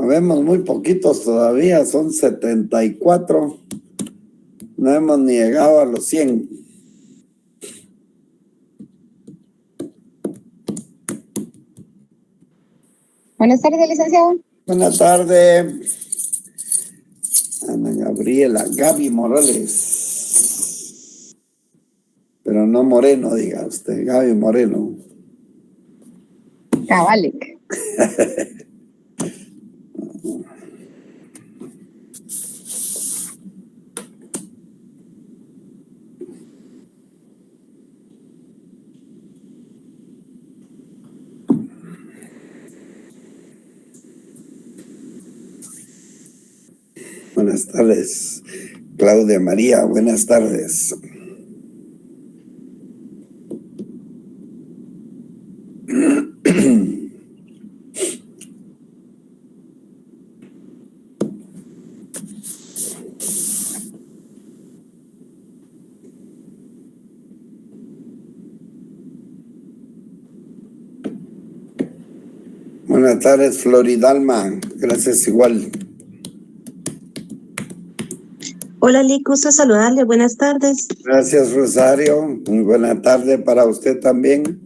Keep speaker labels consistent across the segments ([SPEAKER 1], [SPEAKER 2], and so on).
[SPEAKER 1] Nos vemos muy poquitos todavía, son 74. No hemos ni llegado a los 100.
[SPEAKER 2] Buenas tardes, licenciado.
[SPEAKER 1] Buenas tardes. Ana Gabriela, Gaby Morales. Pero no Moreno, diga usted, Gaby Moreno.
[SPEAKER 2] Cabalik.
[SPEAKER 1] Buenas tardes, Claudia María, buenas tardes. Buenas tardes, Floridalma, gracias igual.
[SPEAKER 3] Hola, Lick, gusto saludarle, buenas tardes.
[SPEAKER 1] Gracias, Rosario, muy buena tarde para usted también.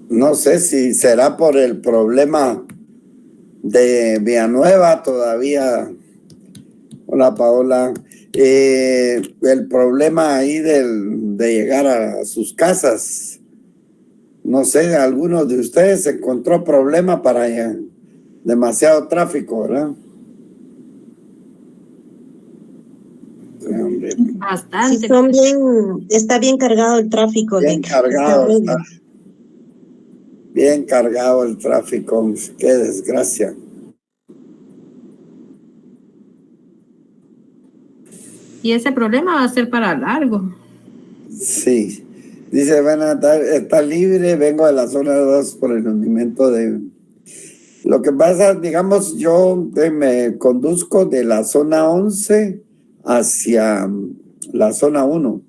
[SPEAKER 1] No sé si será por el problema de Villanueva todavía. Hola, Paola. El problema ahí de llegar a sus casas. No sé, algunos de ustedes encontró problema para allá. Demasiado tráfico, ¿verdad?
[SPEAKER 3] Bastante. Sí, está bien cargado el tráfico.
[SPEAKER 1] Bien cargado está. Bien cargado el tráfico. Qué desgracia.
[SPEAKER 4] Y ese problema va a ser para largo.
[SPEAKER 1] Sí. Dice, está libre, vengo de la zona 2 por el hundimiento de... Lo que pasa, digamos, yo me conduzco de la zona 11 hacia la zona 1.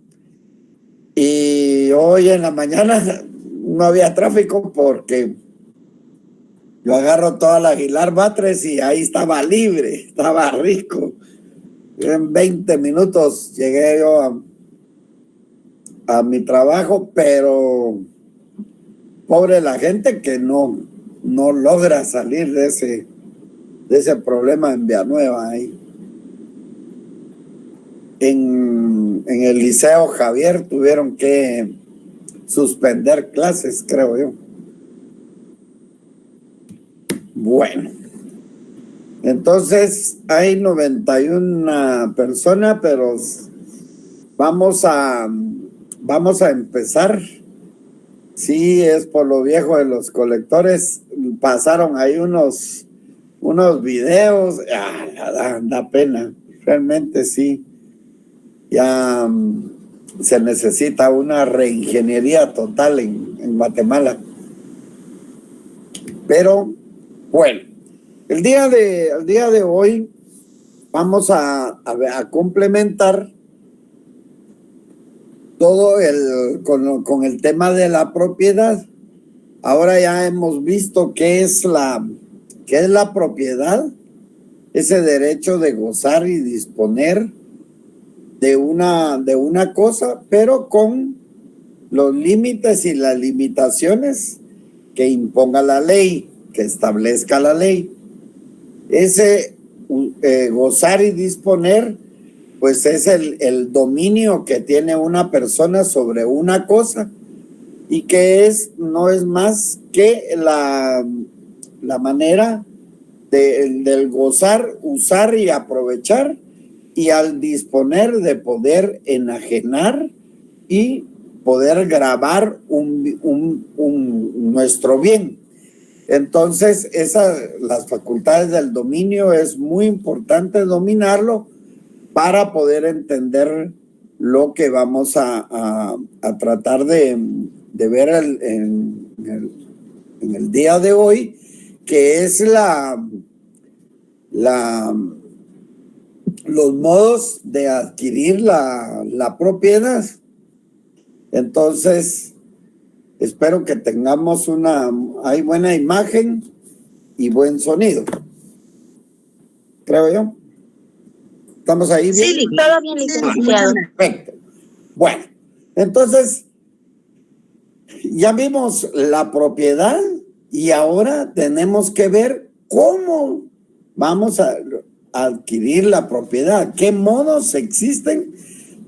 [SPEAKER 1] Y hoy en la mañana no había tráfico porque yo agarro toda la Aguilar Batres y ahí estaba libre, estaba rico. En 20 minutos llegué yo a mi trabajo, pero pobre la gente que no logra salir de ese problema en Villanueva ahí. En el Liceo Javier tuvieron que suspender clases, creo yo. Bueno, entonces hay 91 personas, pero vamos a empezar. Sí, es por lo viejo de los colectores. Pasaron ahí unos videos. Da pena. Realmente sí. Ya se necesita una reingeniería total en Guatemala. Pero, bueno, el día de hoy vamos a complementar todo con el tema de la propiedad. Ahora ya hemos visto qué es la propiedad, ese derecho de gozar y disponer de una cosa, pero con los límites y las limitaciones que imponga la ley, que establezca la ley. Ese gozar y disponer, pues es el dominio que tiene una persona sobre una cosa y que no es más que la manera del gozar, usar y aprovechar, y al disponer de poder enajenar y poder grabar nuestro bien. Entonces, las facultades del dominio es muy importante dominarlo para poder entender lo que vamos a tratar de ver en el día de hoy, que es los modos de adquirir la propiedad. Entonces, Espero que tengamos hay buena imagen y buen sonido. Creo yo. ¿Estamos ahí bien?
[SPEAKER 3] Sí, todo bien, licenciado.
[SPEAKER 1] Perfecto. Bueno, entonces, ya vimos la propiedad y ahora tenemos que ver cómo vamos a adquirir la propiedad, qué modos existen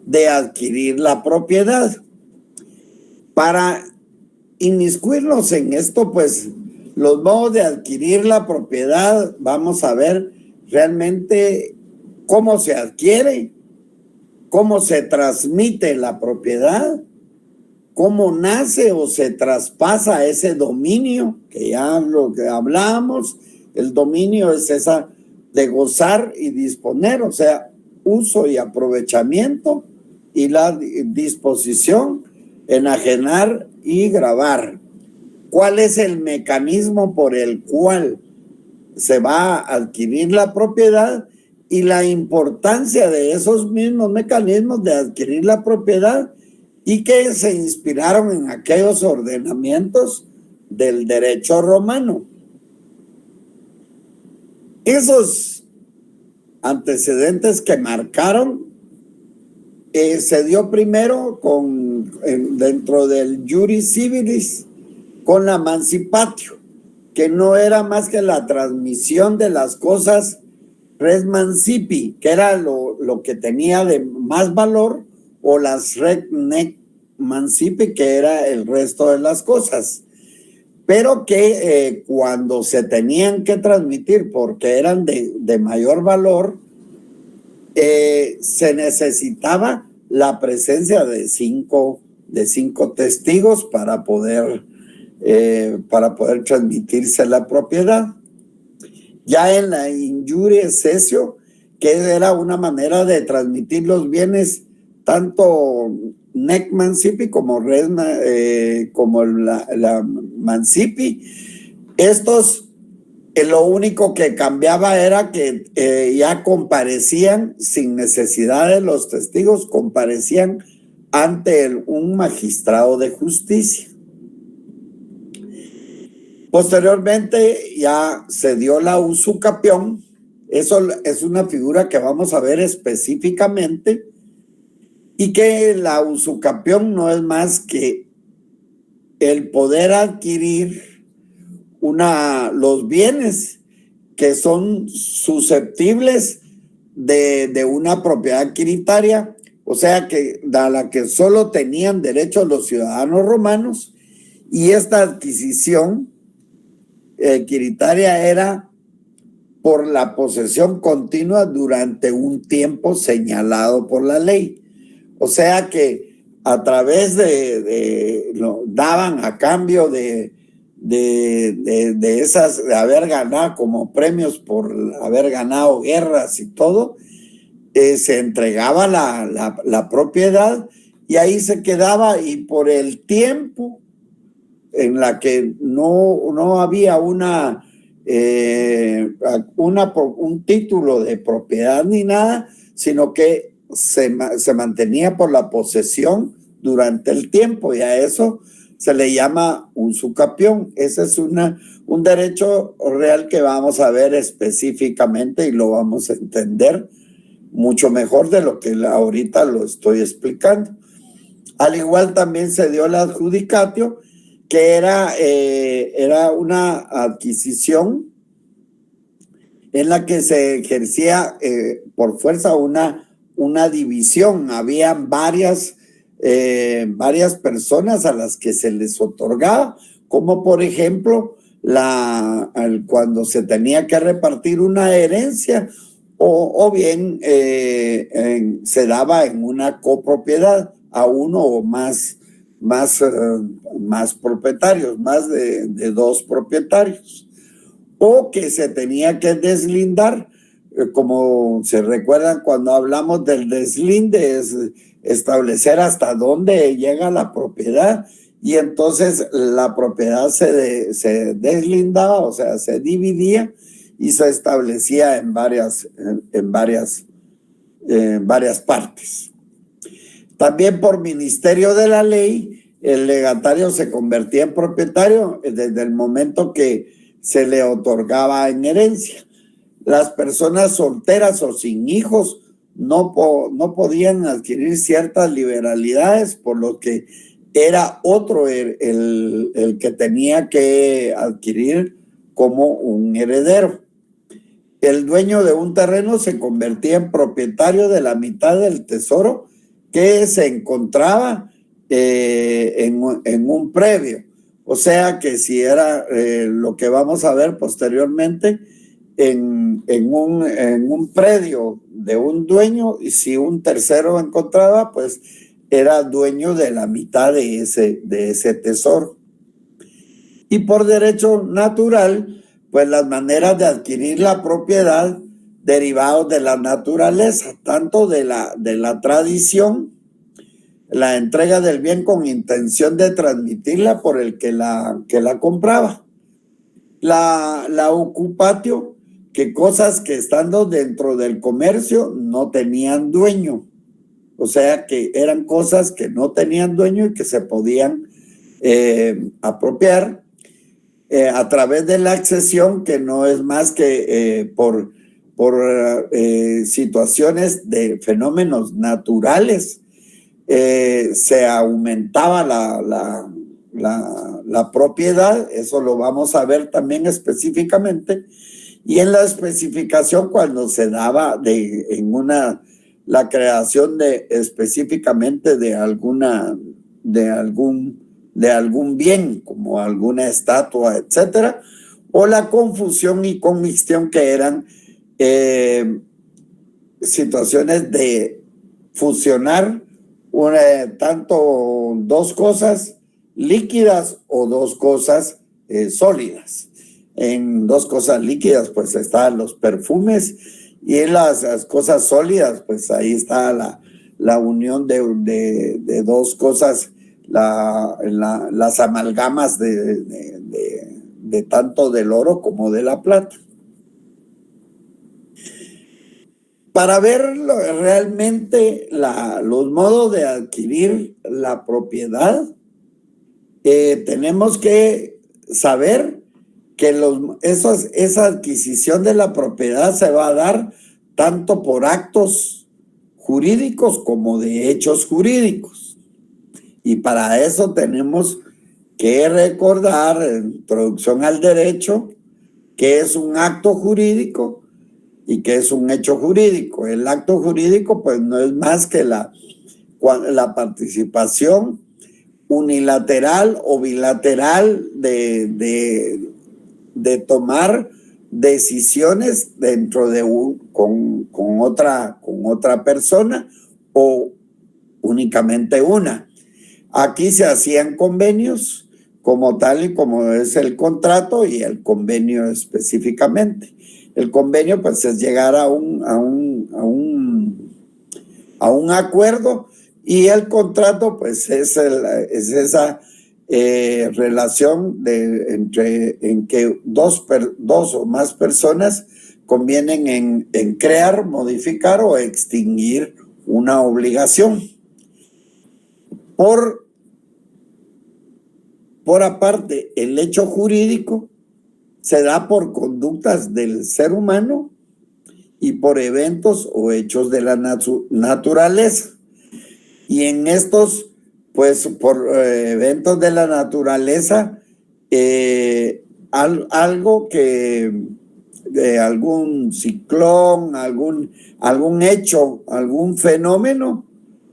[SPEAKER 1] de adquirir la propiedad. Para inmiscuirnos en esto, pues los modos de adquirir la propiedad, vamos a ver realmente cómo se adquiere, cómo se transmite la propiedad, cómo nace o se traspasa ese dominio, que ya lo que hablamos, el dominio es esa de gozar y disponer, o sea, uso y aprovechamiento, y la disposición, enajenar y gravar. ¿Cuál es el mecanismo por el cual se va a adquirir la propiedad y la importancia de esos mismos mecanismos de adquirir la propiedad y que se inspiraron en aquellos ordenamientos del derecho romano? Esos antecedentes que marcaron se dio primero dentro del Juris Civilis con la Mancipatio, que no era más que la transmisión de las cosas res mancipi, que era lo que tenía de más valor, o las res nec mancipi, que era el resto de las cosas, pero que cuando se tenían que transmitir porque eran de mayor valor, se necesitaba la presencia de cinco testigos para poder transmitirse la propiedad. Ya en la injuria cessio, que era una manera de transmitir los bienes, tanto nec mancipi como la mancipi, estos lo único que cambiaba era que ya comparecían sin necesidad de los testigos, comparecían ante un magistrado de justicia. Posteriormente ya se dio la usucapión. Eso es una figura que vamos a ver específicamente, y que la usucapión no es más que el poder adquirir los bienes que son susceptibles de una propiedad adquiritaria, o sea, que a la que solo tenían derecho los ciudadanos romanos, y esta adquisición adquiritaria era por la posesión continua durante un tiempo señalado por la ley. O sea que a través daban a cambio de haber ganado como premios por haber ganado guerras y todo, se entregaba la propiedad y ahí se quedaba, y por el tiempo en la que no había un título de propiedad ni nada, sino que se mantenía por la posesión durante el tiempo, y a eso se le llama usucapión. Ese es un derecho real que vamos a ver específicamente y lo vamos a entender mucho mejor de lo que ahorita lo estoy explicando. Al igual también se dio la adjudicatio, que era una adquisición en la que se ejercía por fuerza una división. Habían varias personas a las que se les otorgaba, como por ejemplo cuando se tenía que repartir una herencia, o bien se daba en una copropiedad a uno o más propietarios, más de dos propietarios, o que se tenía que deslindar, como se recuerdan cuando hablamos del deslinde, es establecer hasta dónde llega la propiedad, y entonces la propiedad se deslindaba, o sea, se dividía y se establecía en varias partes. También por ministerio de la ley el legatario se convertía en propietario desde el momento que se le otorgaba en herencia. Las personas solteras o sin hijos no podían adquirir ciertas liberalidades, por lo que era otro el que tenía que adquirir como un heredero. El dueño de un terreno se convertía en propietario de la mitad del tesoro que se encontraba en un predio. O sea que si era lo que vamos a ver posteriormente, en un predio de un dueño, y si un tercero encontraba, pues era dueño de la mitad de ese tesoro. Y por derecho natural, pues las maneras de adquirir la propiedad derivados de la naturaleza, tanto de la tradición, la entrega del bien con intención de transmitirla por el que la compraba. La ocupatio, que cosas que estando dentro del comercio no tenían dueño. O sea que eran cosas que no tenían dueño y que se podían apropiar a través de la accesión, que no es más que por situaciones de fenómenos naturales. Se aumentaba la propiedad, eso lo vamos a ver también específicamente, y en la especificación cuando se daba la creación específicamente de algún bien, como alguna estatua, etcétera, o la confusión y conmixtión, que eran situaciones de fusionar tanto dos cosas líquidas o dos cosas sólidas. En dos cosas líquidas pues están los perfumes, y en las cosas sólidas pues ahí está la unión de dos cosas, las amalgamas de tanto del oro como de la plata. Para ver realmente los modos de adquirir la propiedad, tenemos que saber que esa adquisición de la propiedad se va a dar tanto por actos jurídicos como de hechos jurídicos. Y para eso tenemos que recordar, en introducción al derecho, que es un acto jurídico y que es un hecho jurídico. El acto jurídico pues no es más que la participación unilateral o bilateral de tomar decisiones dentro de con otra persona, o únicamente una. Aquí se hacían convenios como tal y como es el contrato y el convenio específicamente. El convenio pues es llegar a un acuerdo, y el contrato pues es esa relación en que dos o más personas convienen en crear, modificar o extinguir una obligación. Por aparte, el hecho jurídico se da por conductas del ser humano y por eventos o hechos de la naturaleza. Y en estos, pues por eventos de la naturaleza, algo que de algún ciclón, algún hecho, algún fenómeno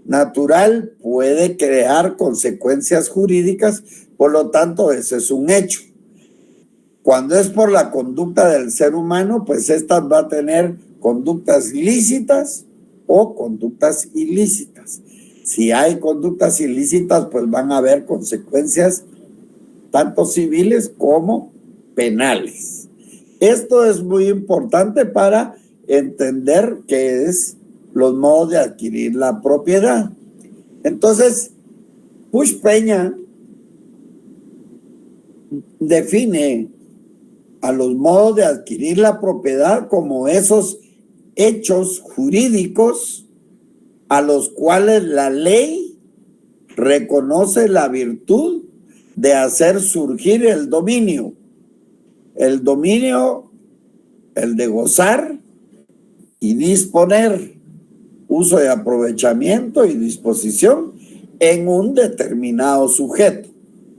[SPEAKER 1] natural puede crear consecuencias jurídicas, por lo tanto, ese es un hecho. Cuando es por la conducta del ser humano, pues esta va a tener conductas lícitas o conductas ilícitas. Si hay conductas ilícitas, pues van a haber consecuencias tanto civiles como penales. Esto es muy importante para entender qué es los modos de adquirir la propiedad. Entonces, Puig Peña define a los modos de adquirir la propiedad como esos hechos jurídicos a los cuales la ley reconoce la virtud de hacer surgir el dominio. El dominio, el de gozar y disponer, uso y aprovechamiento y disposición en un determinado sujeto.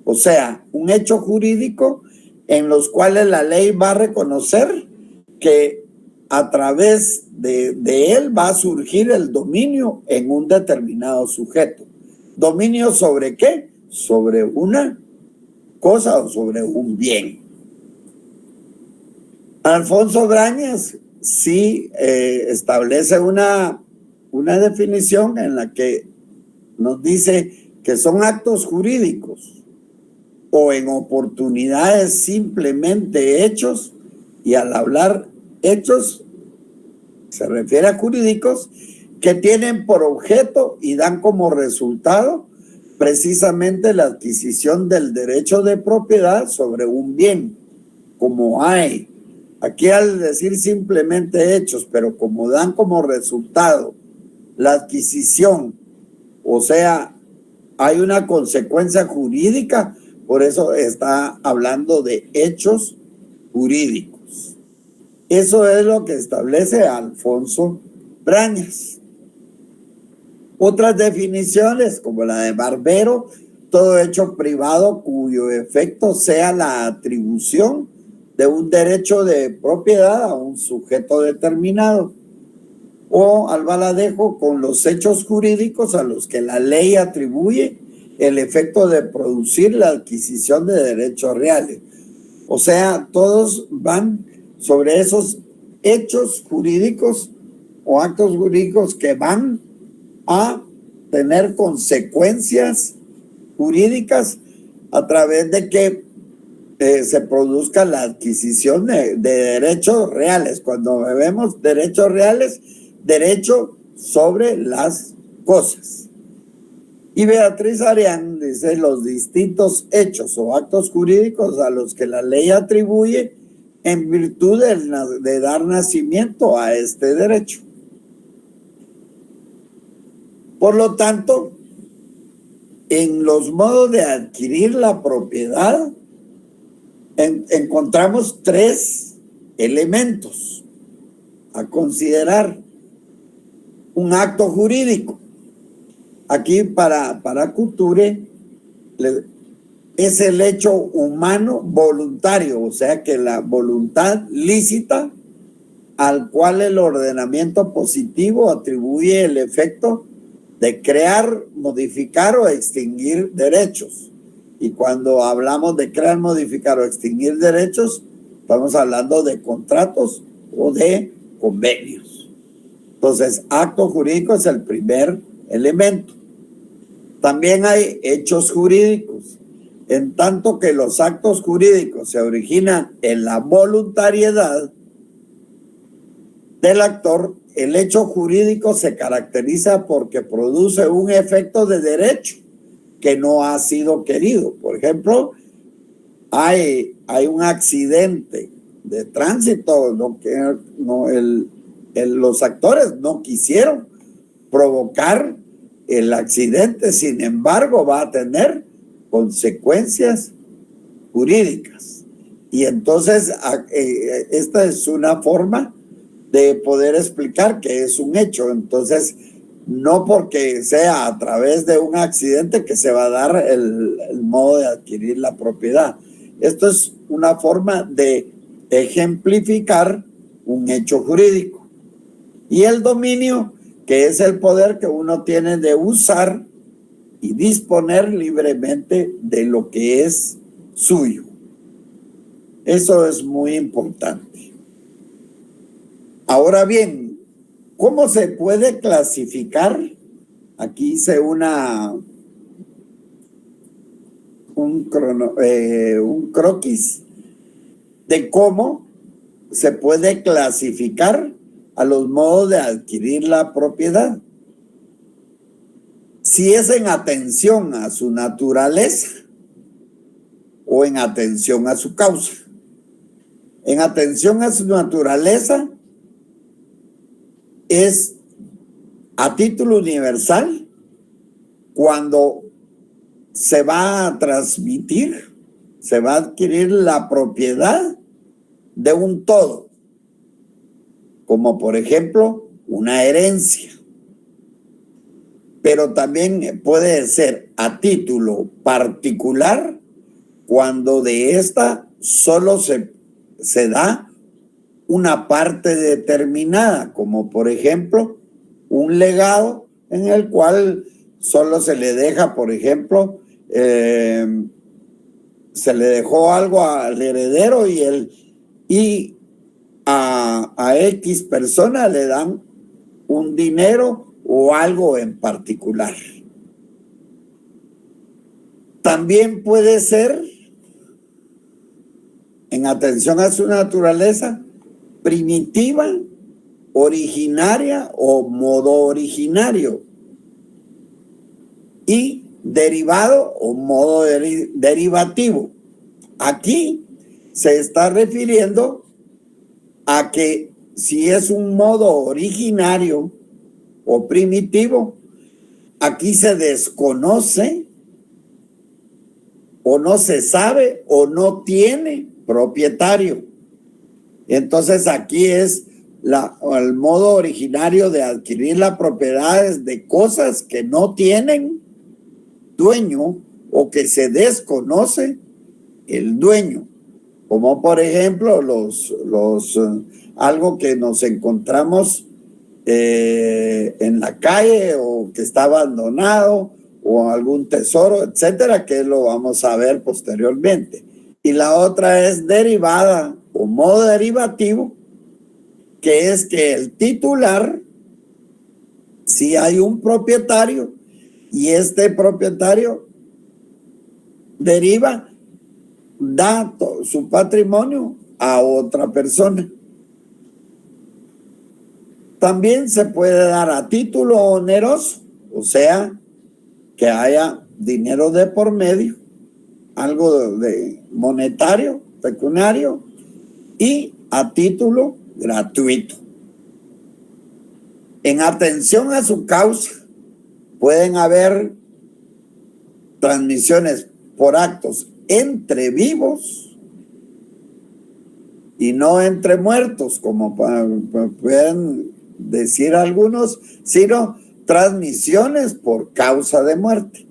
[SPEAKER 1] O sea, un hecho jurídico en los cuales la ley va a reconocer que a través de él va a surgir el dominio en un determinado sujeto. ¿Dominio sobre qué? Sobre una cosa o sobre un bien. Alfonso Brañas sí establece una definición en la que nos dice que son actos jurídicos o en oportunidades simplemente hechos, y al hablar hechos se refiere a jurídicos que tienen por objeto y dan como resultado precisamente la adquisición del derecho de propiedad sobre un bien, como hay. Aquí al decir simplemente hechos, pero como dan como resultado la adquisición, o sea, hay una consecuencia jurídica, por eso está hablando de hechos jurídicos. Eso es lo que establece Alfonso Brañas. Otras definiciones, como la de Barbero, todo hecho privado cuyo efecto sea la atribución de un derecho de propiedad a un sujeto determinado. O Albaladejo, con los hechos jurídicos a los que la ley atribuye el efecto de producir la adquisición de derechos reales. O sea, todos van sobre esos hechos jurídicos o actos jurídicos que van a tener consecuencias jurídicas a través de que se produzca la adquisición de derechos reales. Cuando vemos derechos reales, derecho sobre las cosas. Y Beatriz Arián dice los distintos hechos o actos jurídicos a los que la ley atribuye en virtud de dar nacimiento a este derecho. Por lo tanto, en los modos de adquirir la propiedad encontramos tres elementos a considerar. Un acto jurídico. Aquí para Couture es el hecho humano voluntario, o sea que la voluntad lícita al cual el ordenamiento positivo atribuye el efecto de crear, modificar o extinguir derechos. Y cuando hablamos de crear, modificar o extinguir derechos, estamos hablando de contratos o de convenios. Entonces, acto jurídico es el primer elemento. También hay hechos jurídicos. En tanto que los actos jurídicos se originan en la voluntariedad del actor, el hecho jurídico se caracteriza porque produce un efecto de derecho que no ha sido querido. Por ejemplo, hay un accidente de tránsito, los actores no quisieron provocar el accidente, sin embargo va a tener consecuencias jurídicas. Y entonces esta es una forma de poder explicar que es un hecho. Entonces, no porque sea a través de un accidente que se va a dar el modo de adquirir la propiedad. Esto es una forma de ejemplificar un hecho jurídico. Y el dominio, que es el poder que uno tiene de usar y disponer libremente de lo que es suyo. Eso es muy importante. Ahora bien, ¿cómo se puede clasificar? Aquí hice un croquis de cómo se puede clasificar a los modos de adquirir la propiedad. Si es en atención a su naturaleza o en atención a su causa. En atención a su naturaleza es a título universal cuando se va a transmitir, se va a adquirir la propiedad de un todo, como por ejemplo una herencia. Pero también puede ser a título particular cuando de esta solo se da una parte determinada, como por ejemplo un legado en el cual solo se le deja, por ejemplo, se le dejó algo al heredero y a X persona le dan un dinero o algo en particular. También puede ser, en atención a su naturaleza, primitiva, originaria o modo originario, y derivado o modo derivativo. Aquí se está refiriendo a que si es un modo originario o primitivo, aquí se desconoce o no se sabe o no tiene propietario. Entonces aquí es el modo originario de adquirir las propiedades de cosas que no tienen dueño o que se desconoce el dueño, como por ejemplo algo que nos encontramos en la calle o que está abandonado o algún tesoro, etcétera, que lo vamos a ver posteriormente. Y la otra es derivada o modo derivativo, que es que el titular, si hay un propietario y este propietario da su patrimonio a otra persona. También se puede dar a título oneroso, o sea, que haya dinero de por medio, algo de monetario, pecuniario, y a título gratuito. En atención a su causa, pueden haber transmisiones por actos entre vivos y no entre muertos, como pueden decir algunos, sino transmisiones por causa de muerte.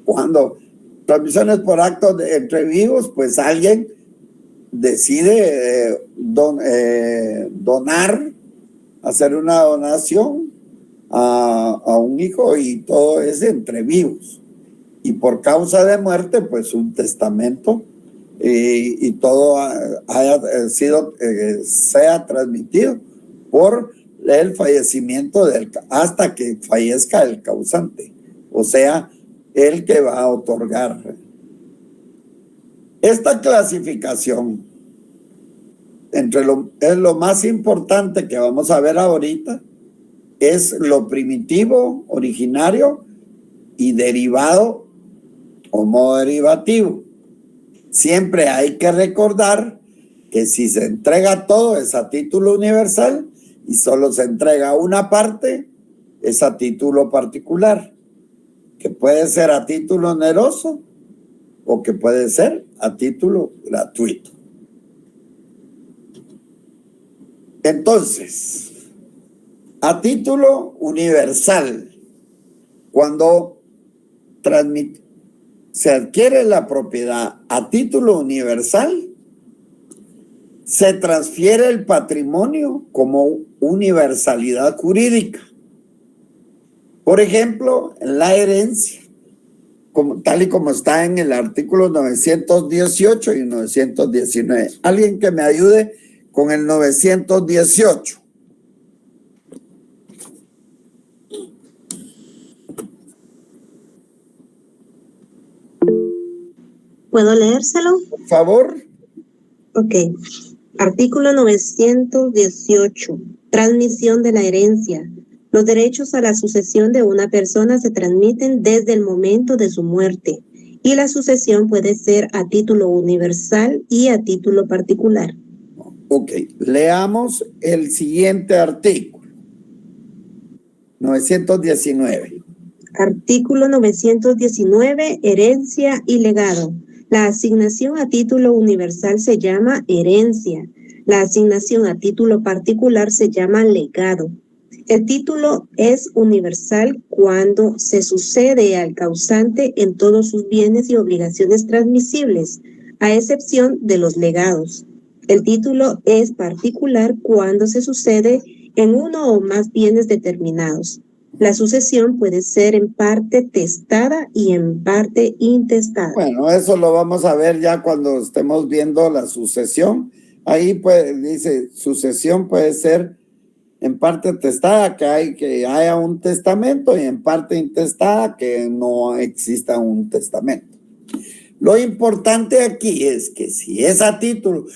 [SPEAKER 1] Cuando transmisiones por actos entre vivos, pues alguien decide donar, hacer una donación a un hijo y todo es entre vivos. Y por causa de muerte, pues un testamento y todo sea transmitido por el fallecimiento hasta que fallezca el causante, o sea, el que va a otorgar. Esta clasificación es lo más importante que vamos a ver ahorita, es lo primitivo, originario y derivado o modo derivativo. Siempre hay que recordar que si se entrega todo es a título universal y solo se entrega una parte es a título particular, que puede ser a título oneroso o que puede ser a título gratuito. Entonces, a título universal, cuando se adquiere la propiedad a título universal, se transfiere el patrimonio como universalidad jurídica. Por ejemplo, la herencia, tal y como está en el artículo 918 y 919. Alguien que me ayude con el 918.
[SPEAKER 3] ¿Puedo leérselo?
[SPEAKER 1] Por favor.
[SPEAKER 3] Ok. Artículo 918. Transmisión de la herencia. Los derechos a la sucesión de una persona se transmiten desde el momento de su muerte y la sucesión puede ser a título universal y a título particular.
[SPEAKER 1] Ok, leamos el siguiente artículo. 919.
[SPEAKER 3] Artículo 919, herencia y legado. La asignación a título universal se llama herencia. La asignación a título particular se llama legado. El título es universal cuando se sucede al causante en todos sus bienes y obligaciones transmisibles, a excepción de los legados. El título es particular cuando se sucede en uno o más bienes determinados. La sucesión puede ser en parte testada y en parte intestada.
[SPEAKER 1] Bueno, eso lo vamos a ver ya cuando estemos viendo la sucesión. Ahí pues dice, sucesión puede ser en parte testada, que haya un testamento, y en parte intestada, que no exista un testamento. Lo importante aquí es que si es a título,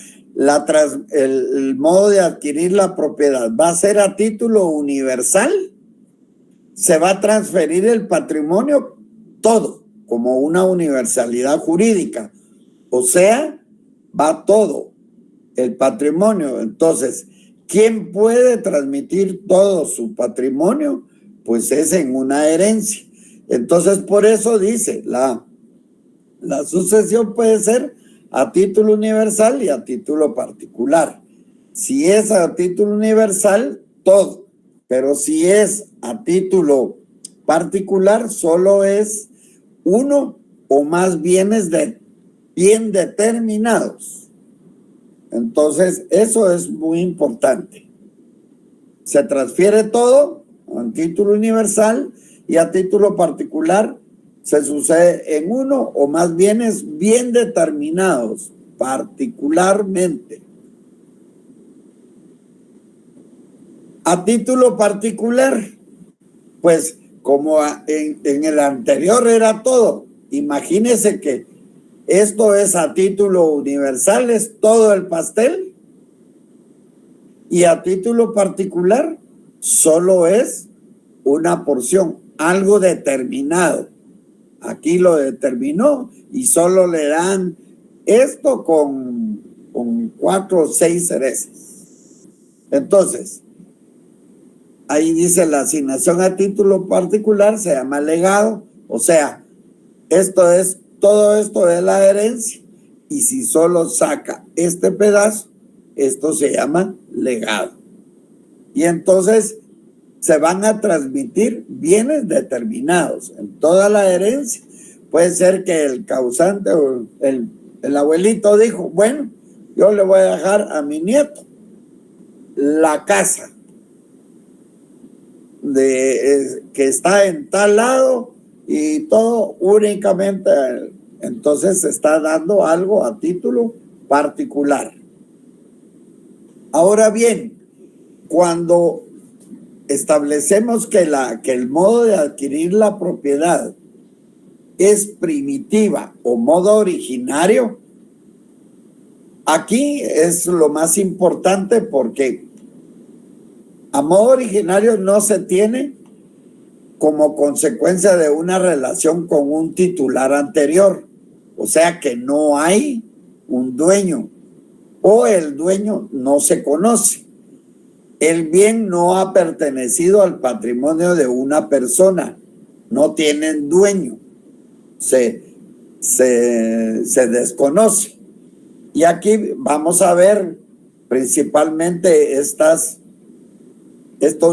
[SPEAKER 1] el modo de adquirir la propiedad va a ser a título universal, se va a transferir el patrimonio todo como una universalidad jurídica. O sea, va todo el patrimonio. Entonces, ¿quién puede transmitir todo su patrimonio? Pues es en una herencia. Entonces, por eso dice, la sucesión puede ser a título universal y a título particular. Si es a título universal, todo. Pero si es a título particular, solo es uno o más bienes bien determinados. Entonces, eso es muy importante. Se transfiere todo a título universal y a título particular se sucede en uno o más bienes bien determinados, particularmente. A título particular, pues como en el anterior era todo, imagínese que esto es a título universal, es todo el pastel, y a título particular solo es una porción, algo determinado. Aquí lo determinó y solo le dan esto con 4 o 6 cerezas. Entonces, ahí dice la asignación a título particular se llama legado, o sea, todo esto es la herencia, y si solo saca este pedazo, esto se llama legado. Y entonces se van a transmitir bienes determinados en toda la herencia. Puede ser que el causante o el abuelito dijo, bueno, yo le voy a dejar a mi nieto la casa que está en tal lado y todo únicamente, entonces se está dando algo a título particular. Ahora bien, cuando establecemos que el modo de adquirir la propiedad es primitiva o modo originario, aquí es lo más importante porque a modo originario no se tiene como consecuencia de una relación con un titular anterior, o sea que no hay un dueño o el dueño no se conoce. El bien no ha pertenecido al patrimonio de una persona, no tienen dueño, se desconoce. Y aquí vamos a ver principalmente estos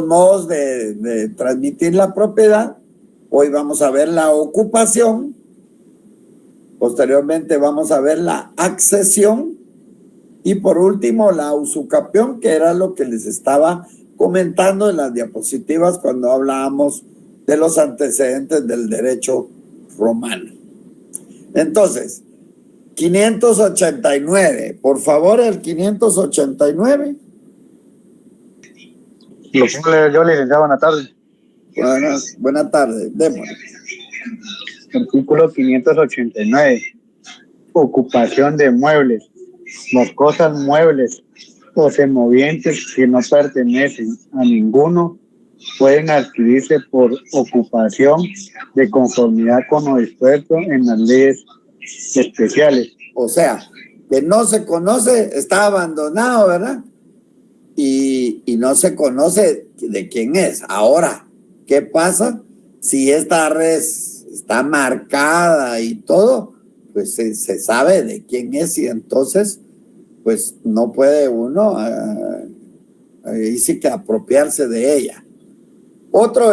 [SPEAKER 1] modos de transmitir la propiedad. Hoy vamos a ver la ocupación, posteriormente vamos a ver la accesión, y por último, la usucapión, que era lo que les estaba comentando en las diapositivas cuando hablábamos de los antecedentes del derecho romano. Entonces, 589. Por favor, el 589.
[SPEAKER 5] Lo pongo yo, licenciado, buenas tardes.
[SPEAKER 1] Buenas tardes, démosle.
[SPEAKER 5] Artículo 589. Ocupación de muebles. Las cosas muebles o semovientes que no pertenecen a ninguno pueden adquirirse por ocupación de conformidad con lo dispuesto en las leyes especiales.
[SPEAKER 1] O sea, que no se conoce, está abandonado, ¿verdad? Y no se conoce de quién es. Ahora, ¿qué pasa? Si esta res está marcada y todo, pues se sabe de quién es y entonces pues no puede uno ahí sí que apropiarse de ella. Otro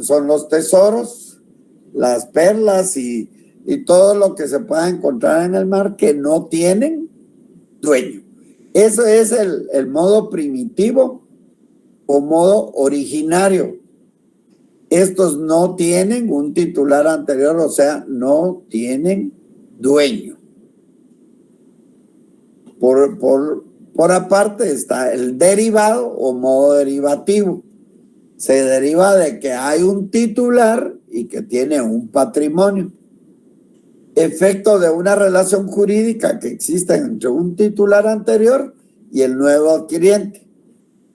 [SPEAKER 1] son los tesoros, las perlas y todo lo que se pueda encontrar en el mar que no tienen dueño. Eso es el modo primitivo o modo originario. Estos no tienen un titular anterior, o sea, no tienen dueño. Por aparte está el derivado o modo derivativo. Se deriva de que hay un titular y que tiene un patrimonio. Efecto de una relación jurídica que existe entre un titular anterior y el nuevo adquiriente.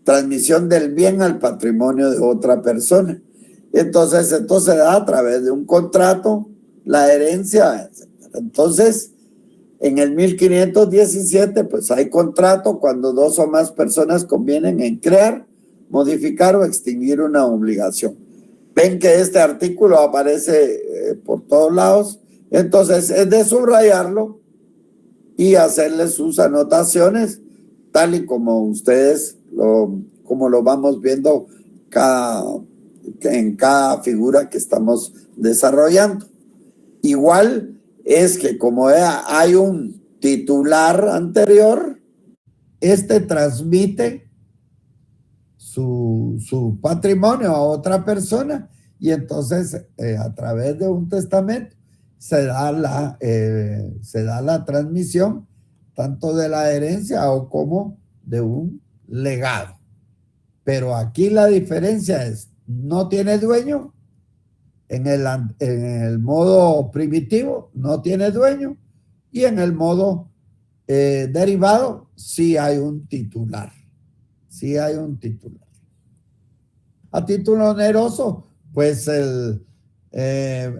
[SPEAKER 1] Transmisión del bien al patrimonio de otra persona. Entonces, esto se da a través de un contrato, la herencia, etc. Entonces, en el 1517, pues hay contrato cuando dos o más personas convienen en crear, modificar o extinguir una obligación. Ven que este artículo aparece por todos lados, entonces es de subrayarlo y hacerle sus anotaciones, tal y como ustedes como lo vamos viendo en cada figura que estamos desarrollando. Igual es que como hay un titular anterior, este transmite su patrimonio a otra persona y entonces a través de un testamento se da la transmisión tanto de la herencia o como de un legado. Pero aquí la diferencia es, no tiene dueño, en el modo primitivo no tiene dueño y en el modo derivado sí hay un titular. Sí hay un titular. A título oneroso, pues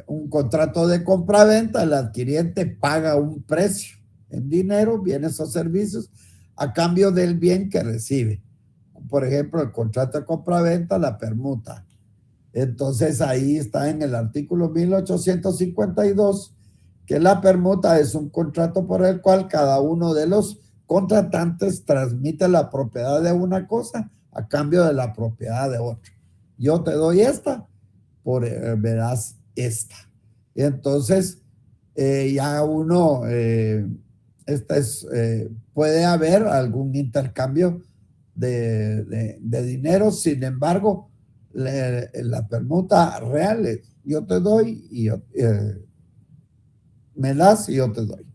[SPEAKER 1] un contrato de compra-venta, el adquiriente paga un precio en dinero, bienes o servicios, a cambio del bien que recibe. Por ejemplo, el contrato de compra-venta, la permuta. Entonces ahí está en el artículo 1852 que la permuta es un contrato por el cual cada uno de los contratantes transmite la propiedad de una cosa a cambio de la propiedad de otra. Yo te doy esta, verás esta. Entonces ya uno, puede haber algún intercambio de dinero, sin embargo, la permuta real es, yo te doy y me das y yo te doy.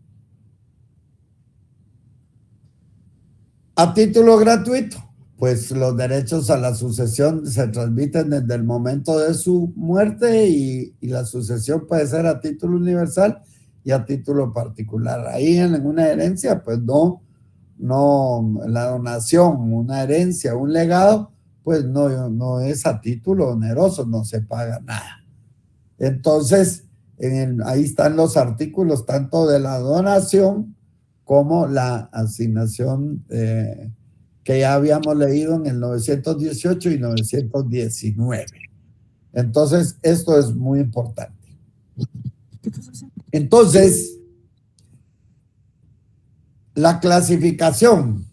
[SPEAKER 1] A título gratuito, pues los derechos a la sucesión se transmiten desde el momento de su muerte y la sucesión puede ser a título universal y a título particular. Ahí en una herencia, pues no, la donación, una herencia, un legado, pues no es a título oneroso, no se paga nada. Entonces, ahí están los artículos tanto de la donación como la asignación que ya habíamos leído en el 918 y 919. Entonces, esto es muy importante. Entonces, la clasificación,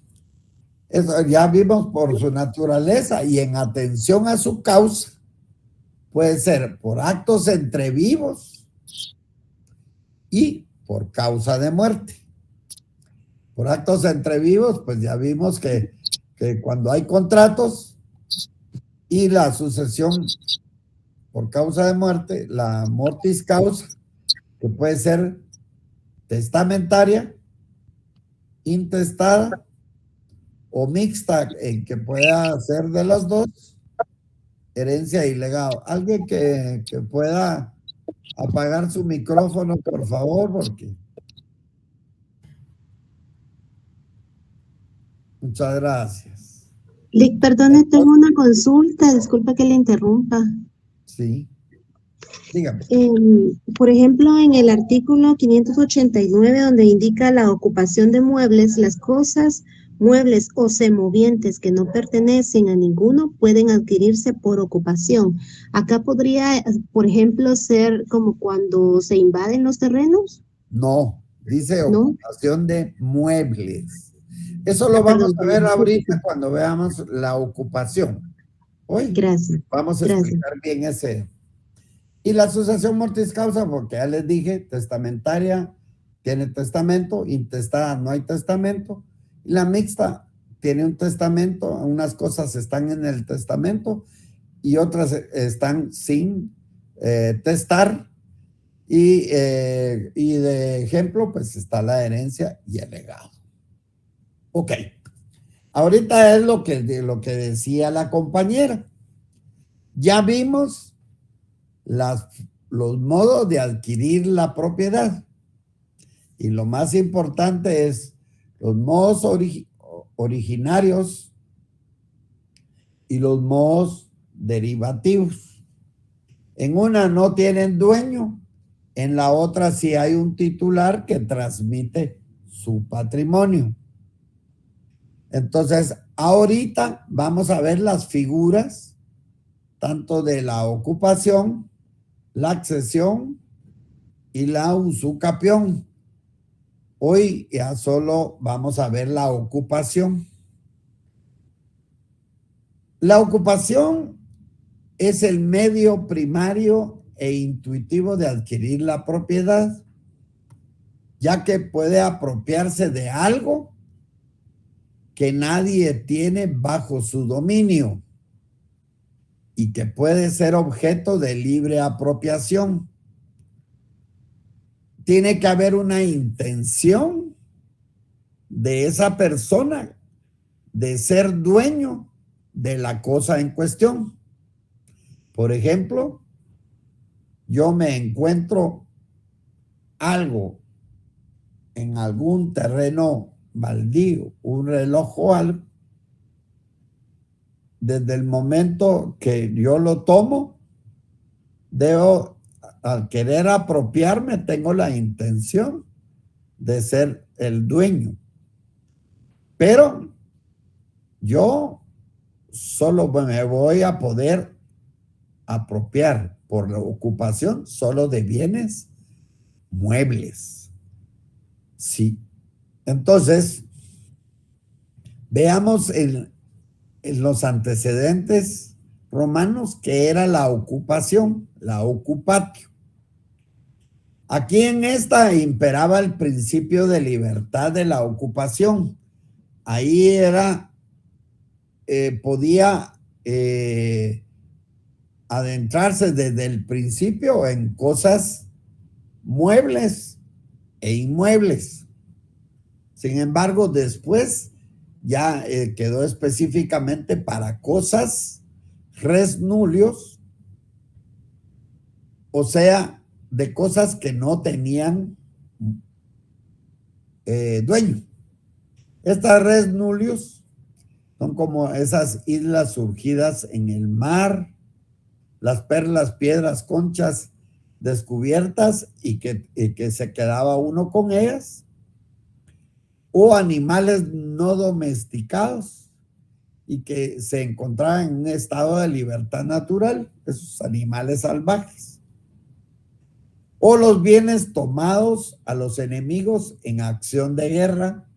[SPEAKER 1] eso ya vimos por su naturaleza y en atención a su causa, puede ser por actos entre vivos y por causa de muerte. Por actos entre vivos, pues ya vimos que cuando hay contratos y la sucesión por causa de muerte, la mortis causa, que puede ser testamentaria, intestada o mixta, en que pueda ser de las dos, herencia y legado. Alguien que pueda apagar su micrófono, por favor, porque... Muchas gracias.
[SPEAKER 3] Lick, perdone, tengo una consulta, disculpa que le interrumpa.
[SPEAKER 1] Sí. Dígame.
[SPEAKER 3] Por ejemplo, en el artículo 589, donde indica la ocupación de muebles, las cosas, muebles o semovientes que no pertenecen a ninguno pueden adquirirse por ocupación. Acá podría, por ejemplo, ser como cuando se invaden los terrenos,
[SPEAKER 1] No, dice
[SPEAKER 3] ¿no?
[SPEAKER 1] ocupación de muebles. Eso lo vamos
[SPEAKER 3] Perdón,
[SPEAKER 1] a ver
[SPEAKER 3] sí, sí,
[SPEAKER 1] ahorita
[SPEAKER 3] sí.
[SPEAKER 1] cuando veamos la ocupación. Hoy
[SPEAKER 3] Gracias,
[SPEAKER 1] vamos a
[SPEAKER 3] gracias.
[SPEAKER 1] explicar bien ese. Y la sucesión mortis causa, porque ya les dije, testamentaria tiene testamento, intestada no hay testamento, y la mixta tiene un testamento, unas cosas están en el testamento y otras están sin testar, y de ejemplo, pues está la herencia y el legado. Ok, ahorita es lo que decía la compañera. Ya vimos las, los modos de adquirir la propiedad. Y lo más importante es los modos originarios y los modos derivativos. En una no tienen dueño, en la otra sí hay un titular que transmite su patrimonio. Entonces, ahorita vamos a ver las figuras tanto de la ocupación, la accesión y la usucapión. Hoy ya solo vamos a ver la ocupación. La ocupación es el medio primario e intuitivo de adquirir la propiedad, ya que puede apropiarse de algo que nadie tiene bajo su dominio y que puede ser objeto de libre apropiación. Tiene que haber una intención de esa persona de ser dueño de la cosa en cuestión. Por ejemplo, yo me encuentro algo en algún terreno baldío, un reloj o algo. Desde el momento que yo lo tomo, debo, al querer apropiarme, tengo la intención de ser el dueño. Pero yo solo me voy a poder apropiar por la ocupación solo de bienes muebles. Sí. Entonces, veamos en los antecedentes romanos que era la ocupación, la ocupatio. Aquí en esta imperaba el principio de libertad de la ocupación. Ahí era, podía adentrarse desde el principio en cosas muebles e inmuebles. Sin embargo, después ya quedó específicamente para cosas res nullius, o sea, de cosas que no tenían dueño. Estas res nullius son como esas islas surgidas en el mar, las perlas, piedras, conchas descubiertas y que se quedaba uno con ellas, o animales no domesticados y que se encontraban en un estado de libertad natural, esos animales salvajes, o los bienes tomados a los enemigos en acción de guerra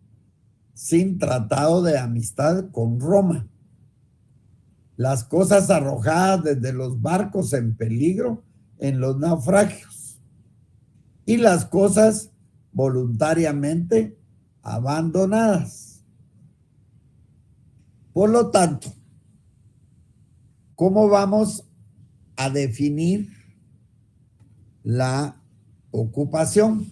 [SPEAKER 1] sin tratado de amistad con Roma, las cosas arrojadas desde los barcos en peligro en los naufragios y las cosas voluntariamente abandonadas. Por lo tanto, ¿cómo vamos a definir la ocupación?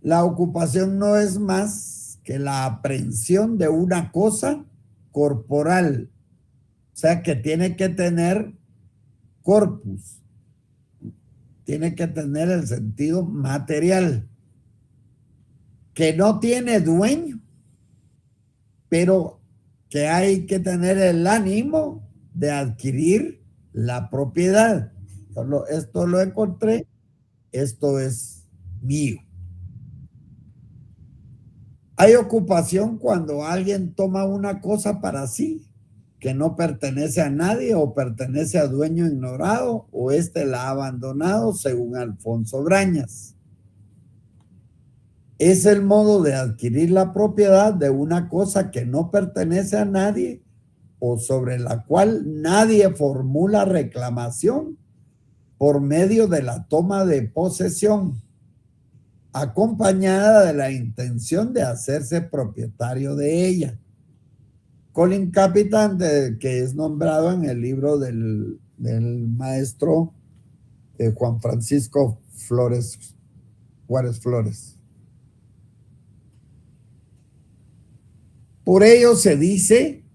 [SPEAKER 1] La ocupación no es más que la aprehensión de una cosa corporal, o sea que tiene que tener corpus, tiene que tener el sentido material, que no tiene dueño, pero que hay que tener el ánimo de adquirir la propiedad. Esto lo encontré, esto es mío. Hay ocupación cuando alguien toma una cosa para sí, que no pertenece a nadie o pertenece a dueño ignorado o éste la ha abandonado, según Alfonso Brañas. Es el modo de adquirir la propiedad de una cosa que no pertenece a nadie o sobre la cual nadie formula reclamación por medio de la toma de posesión, acompañada de la intención de hacerse propietario de ella. Colin Capitan, que es nombrado en el libro del maestro Juan Francisco Juárez Flores. Por ello se dice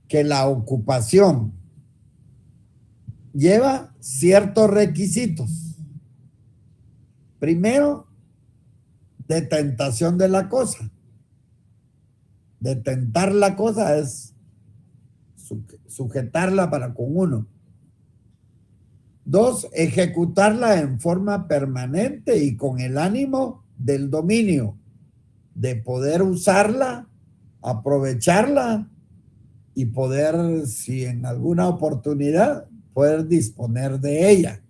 [SPEAKER 1] que la ocupación lleva ciertos requisitos. Primero, detentación de la cosa. Detentar la cosa es sujetarla para con uno. 2, ejecutarla en forma permanente y con el ánimo del dominio, de poder usarla, aprovecharla y poder, si en alguna oportunidad, poder disponer de ella.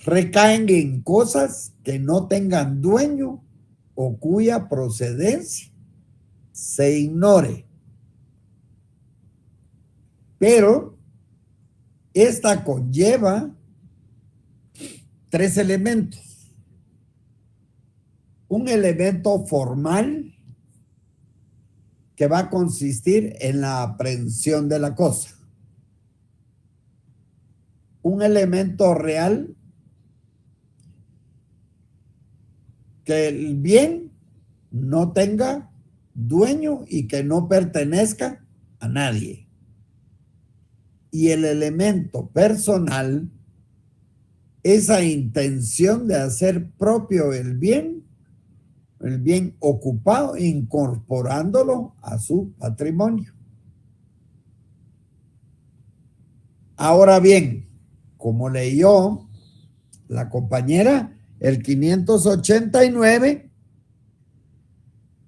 [SPEAKER 1] Recaen en cosas que no tengan dueño o cuya procedencia se ignore. Pero esta conlleva 3 elementos. Un elemento formal que va a consistir en la aprehensión de la cosa. Un elemento real que el bien no tenga dueño y que no pertenezca a nadie. Y el elemento personal, esa intención de hacer propio el bien ocupado, incorporándolo a su patrimonio. Ahora bien, como leyó la compañera, el 589,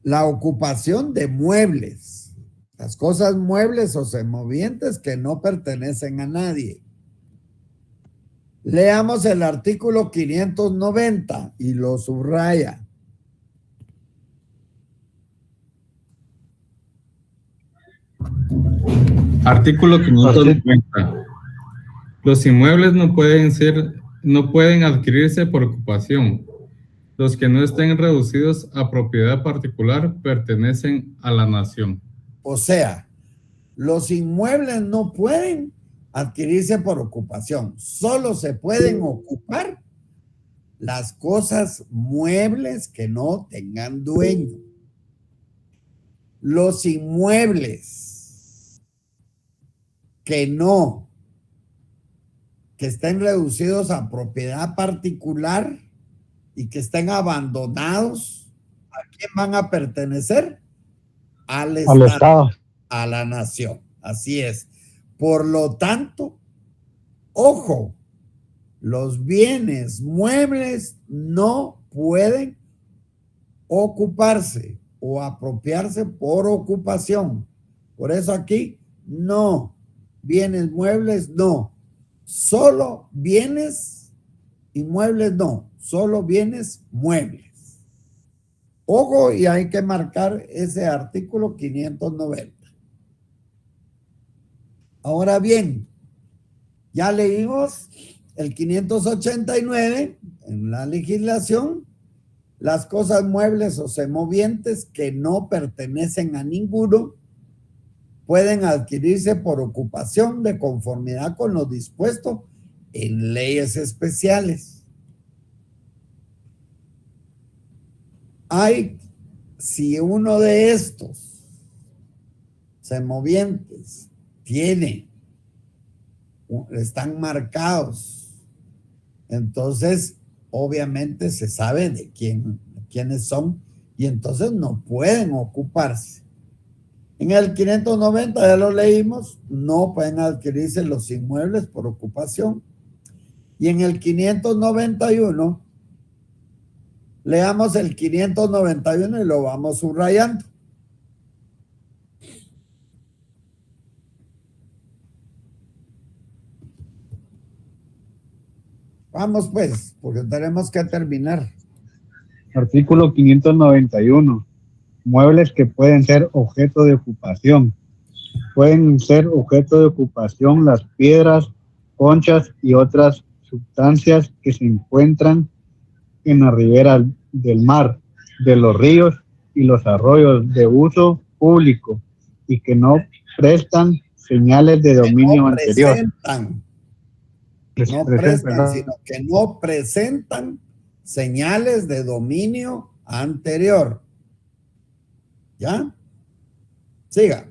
[SPEAKER 1] la ocupación de muebles, las cosas muebles o semovientes que no pertenecen a nadie. Leamos el artículo 590 y lo subraya.
[SPEAKER 6] Artículo 590. Los inmuebles no pueden adquirirse por ocupación. Los que no estén reducidos a propiedad particular pertenecen a la nación.
[SPEAKER 1] O sea, los inmuebles no pueden adquirirse por ocupación, solo se pueden ocupar las cosas muebles que no tengan dueño. Los inmuebles que estén reducidos a propiedad particular y que estén abandonados, ¿a quién van a pertenecer? Al Estado, a la nación. Así es. Por lo tanto, ojo, los bienes muebles no pueden ocuparse o apropiarse por ocupación. Por eso aquí no, bienes muebles no, solo bienes inmuebles no, solo bienes muebles. Ojo, y hay que marcar ese artículo 590. Ahora bien, ya leímos el 589 en la legislación, las cosas muebles o semovientes que no pertenecen a ninguno pueden adquirirse por ocupación de conformidad con lo dispuesto en leyes especiales. Si uno de estos semovientes están marcados, entonces obviamente se sabe de quiénes son y entonces no pueden ocuparse. En el 590, ya lo leímos, no pueden adquirirse los inmuebles por ocupación. Y en el 591, leamos el 591 y lo vamos subrayando. Vamos pues, porque tenemos que terminar.
[SPEAKER 5] Artículo 591. Muebles que pueden ser objeto de ocupación. Pueden ser objeto de ocupación las piedras, conchas y otras sustancias que se encuentran en la ribera del mar, de los ríos y los arroyos de uso público y que no prestan señales de dominio anterior.
[SPEAKER 1] No prestan, sino que no presentan señales de dominio anterior. ¿Ya? Siga.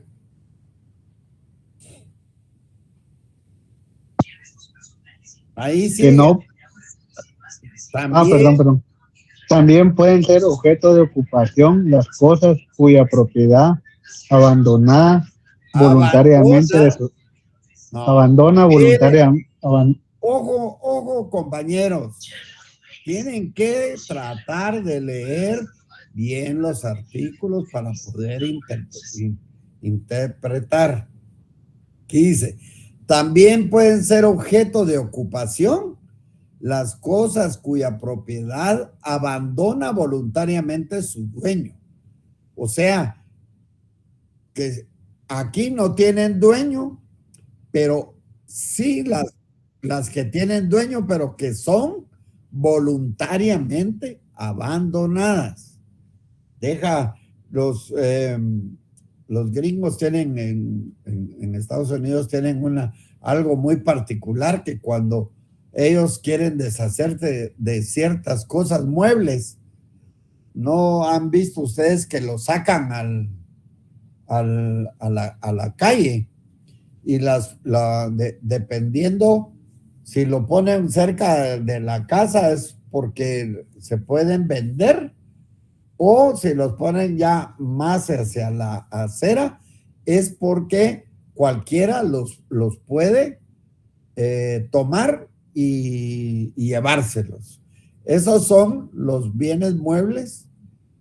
[SPEAKER 1] Ahí sí.
[SPEAKER 5] Que no.
[SPEAKER 1] También,
[SPEAKER 5] Perdón. También pueden ser objeto de ocupación las cosas cuya propiedad abandonada voluntariamente de su,
[SPEAKER 1] no,
[SPEAKER 5] abandona voluntariamente.
[SPEAKER 1] Ojo, compañeros. Tienen que tratar de leer bien los artículos para poder interpretar. ¿Qué dice? También pueden ser objeto de ocupación las cosas cuya propiedad abandona voluntariamente su dueño. O sea, que aquí no tienen dueño, pero sí las que tienen dueño, pero que son voluntariamente abandonadas. Los gringos tienen en Estados Unidos tienen algo muy particular, que cuando ellos quieren deshacerse de ciertas cosas, muebles, ¿no han visto ustedes que lo sacan a la calle? Y dependiendo si lo ponen cerca de la casa es porque se pueden vender, o si los ponen ya más hacia la acera es porque cualquiera los puede tomar y llevárselos. Esos son los bienes muebles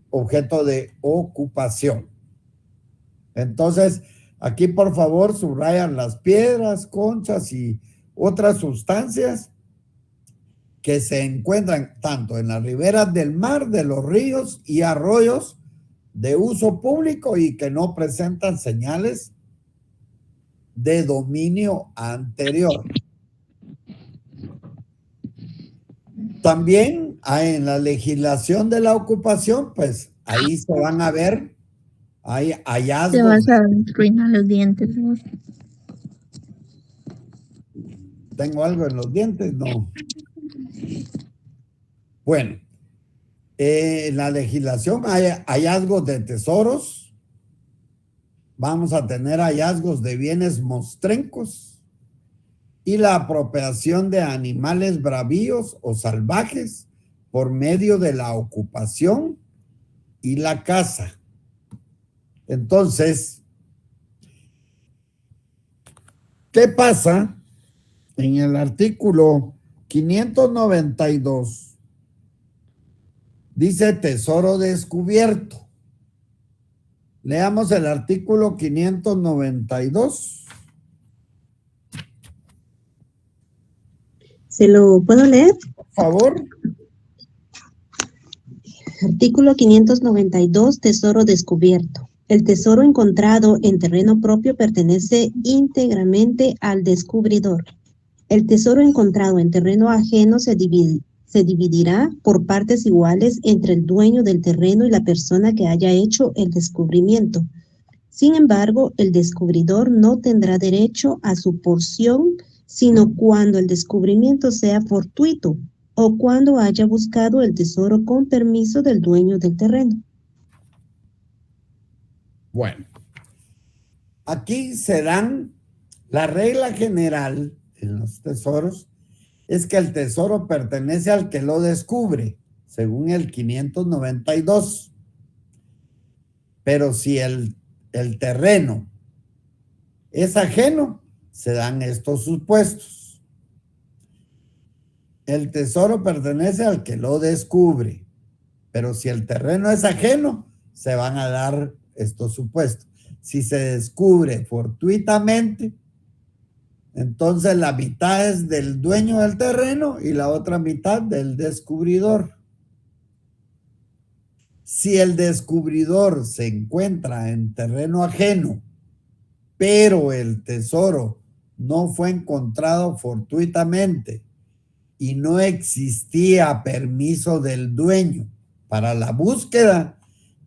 [SPEAKER 1] objeto de ocupación. Entonces, aquí por favor subrayan las piedras, conchas y otras sustancias que se encuentran tanto en las riberas del mar, de los ríos y arroyos de uso público y que no presentan señales de dominio anterior. También en la legislación de la ocupación, pues ahí se van a ver, hay hallazgos.
[SPEAKER 7] Te vas a arruinar los dientes, ¿no?
[SPEAKER 1] ¿Tengo algo en los dientes? No. Bueno, en la legislación hay hallazgos de tesoros. Vamos a tener hallazgos de bienes mostrencos y la apropiación de animales bravíos o salvajes por medio de la ocupación y la caza. Entonces, ¿qué pasa? En el artículo 592 dice tesoro descubierto. Leamos el artículo 592.
[SPEAKER 3] ¿Se lo puedo leer?
[SPEAKER 1] Por favor.
[SPEAKER 3] Artículo 592, tesoro descubierto. El tesoro encontrado en terreno propio pertenece íntegramente al descubridor. El tesoro encontrado en terreno ajeno se dividirá por partes iguales entre el dueño del terreno y la persona que haya hecho el descubrimiento. Sin embargo, el descubridor no tendrá derecho a su porción, sino cuando el descubrimiento sea fortuito o cuando haya buscado el tesoro con permiso del dueño del terreno.
[SPEAKER 1] Bueno, aquí se dan la regla general en los tesoros, es que el tesoro pertenece al que lo descubre, según el 592. Pero si el el terreno es ajeno, se dan estos supuestos. El tesoro pertenece al que lo descubre, pero si el terreno es ajeno, se van a dar estos supuestos. Si se descubre fortuitamente, entonces la mitad es del dueño del terreno y la otra mitad del descubridor. Si el descubridor se encuentra en terreno ajeno, pero el tesoro no fue encontrado fortuitamente y no existía permiso del dueño para la búsqueda,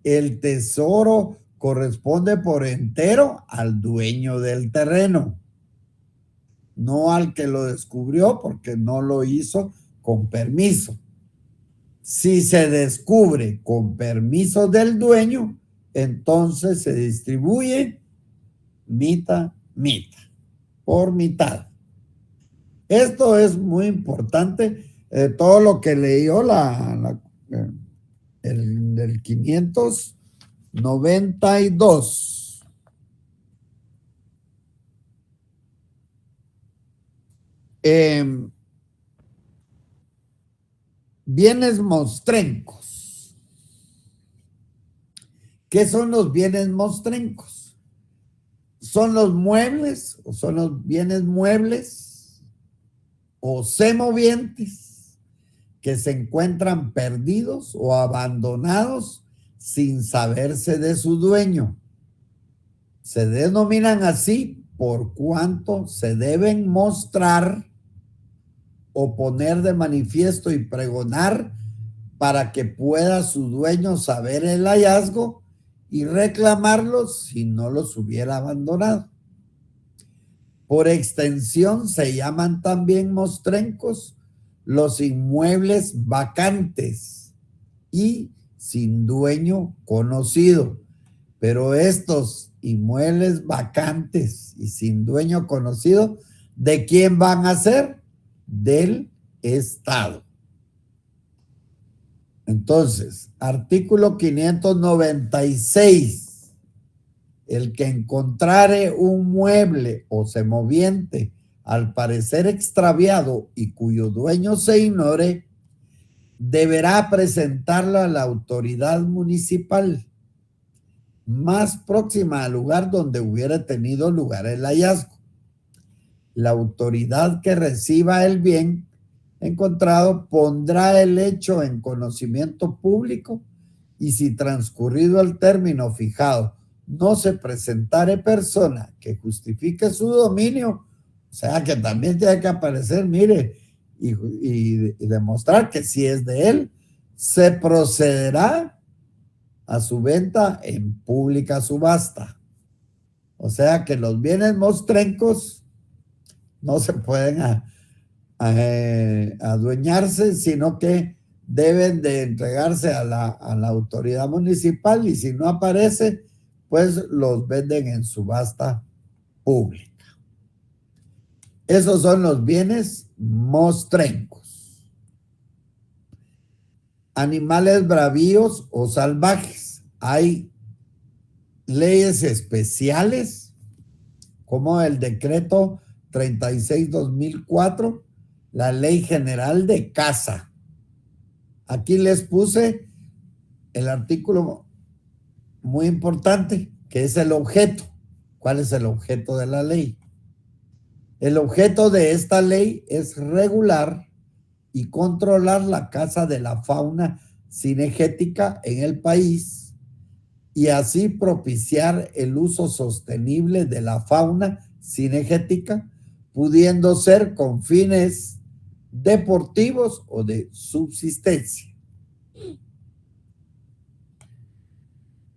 [SPEAKER 1] el tesoro corresponde por entero al dueño del terreno, no al que lo descubrió porque no lo hizo con permiso. Si se descubre con permiso del dueño, entonces se distribuye mitad, por mitad. Esto es muy importante. Todo lo que leyó el 592. Bienes mostrencos. ¿Qué son los bienes mostrencos? ¿Son los muebles o son los bienes muebles o semovientes que se encuentran perdidos o abandonados sin saberse de su dueño? Se denominan así por cuanto se deben mostrar o poner de manifiesto y pregonar para que pueda su dueño saber el hallazgo y reclamarlos si no los hubiera abandonado. Por extensión se llaman también mostrencos los inmuebles vacantes y sin dueño conocido. Pero estos inmuebles vacantes y sin dueño conocido, ¿de quién van a ser? Del Estado. Entonces, artículo 596. El que encontrare un mueble o semoviente al parecer extraviado y cuyo dueño se ignore, deberá presentarlo a la autoridad municipal más próxima al lugar donde hubiera tenido lugar el hallazgo. La autoridad que reciba el bien encontrado pondrá el hecho en conocimiento público y si transcurrido el término fijado no se presentare persona que justifique su dominio, o sea que también tiene que aparecer, mire, y demostrar que sí es de él, se procederá a su venta en pública subasta. O sea que los bienes mostrencos no se pueden adueñarse, sino que deben de entregarse a la autoridad municipal y si no aparece, pues los venden en subasta pública. Esos son los bienes mostrencos. Animales bravíos o salvajes. Hay leyes especiales como el decreto 36/2004, la ley general de caza. Aquí les puse el artículo muy importante, que es el objeto. ¿Cuál es el objeto de la ley? El objeto de esta ley es regular y controlar la caza de la fauna cinegética en el país y así propiciar el uso sostenible de la fauna cinegética, pudiendo ser con fines deportivos o de subsistencia.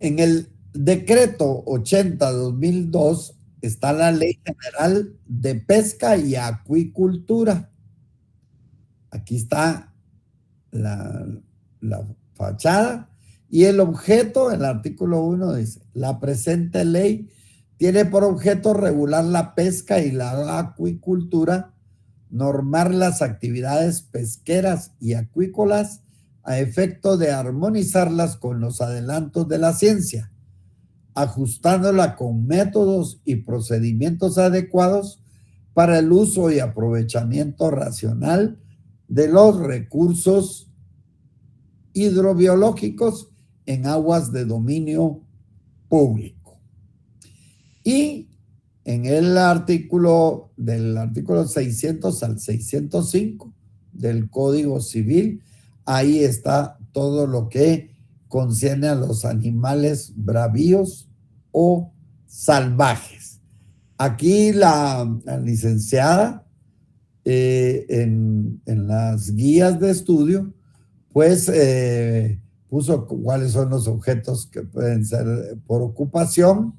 [SPEAKER 1] En el decreto 80/2002 está la Ley General de Pesca y Acuicultura. Aquí está la fachada y el objeto, el artículo 1 dice, la presente ley tiene por objeto regular la pesca y la acuicultura, normar las actividades pesqueras y acuícolas a efecto de armonizarlas con los adelantos de la ciencia, ajustándola con métodos y procedimientos adecuados para el uso y aprovechamiento racional de los recursos hidrobiológicos en aguas de dominio público. Y en el artículo 600 al 605 del Código Civil, ahí está todo lo que concierne a los animales bravíos o salvajes. Aquí la licenciada en las guías de estudio pues puso cuáles son los objetos que pueden ser por ocupación,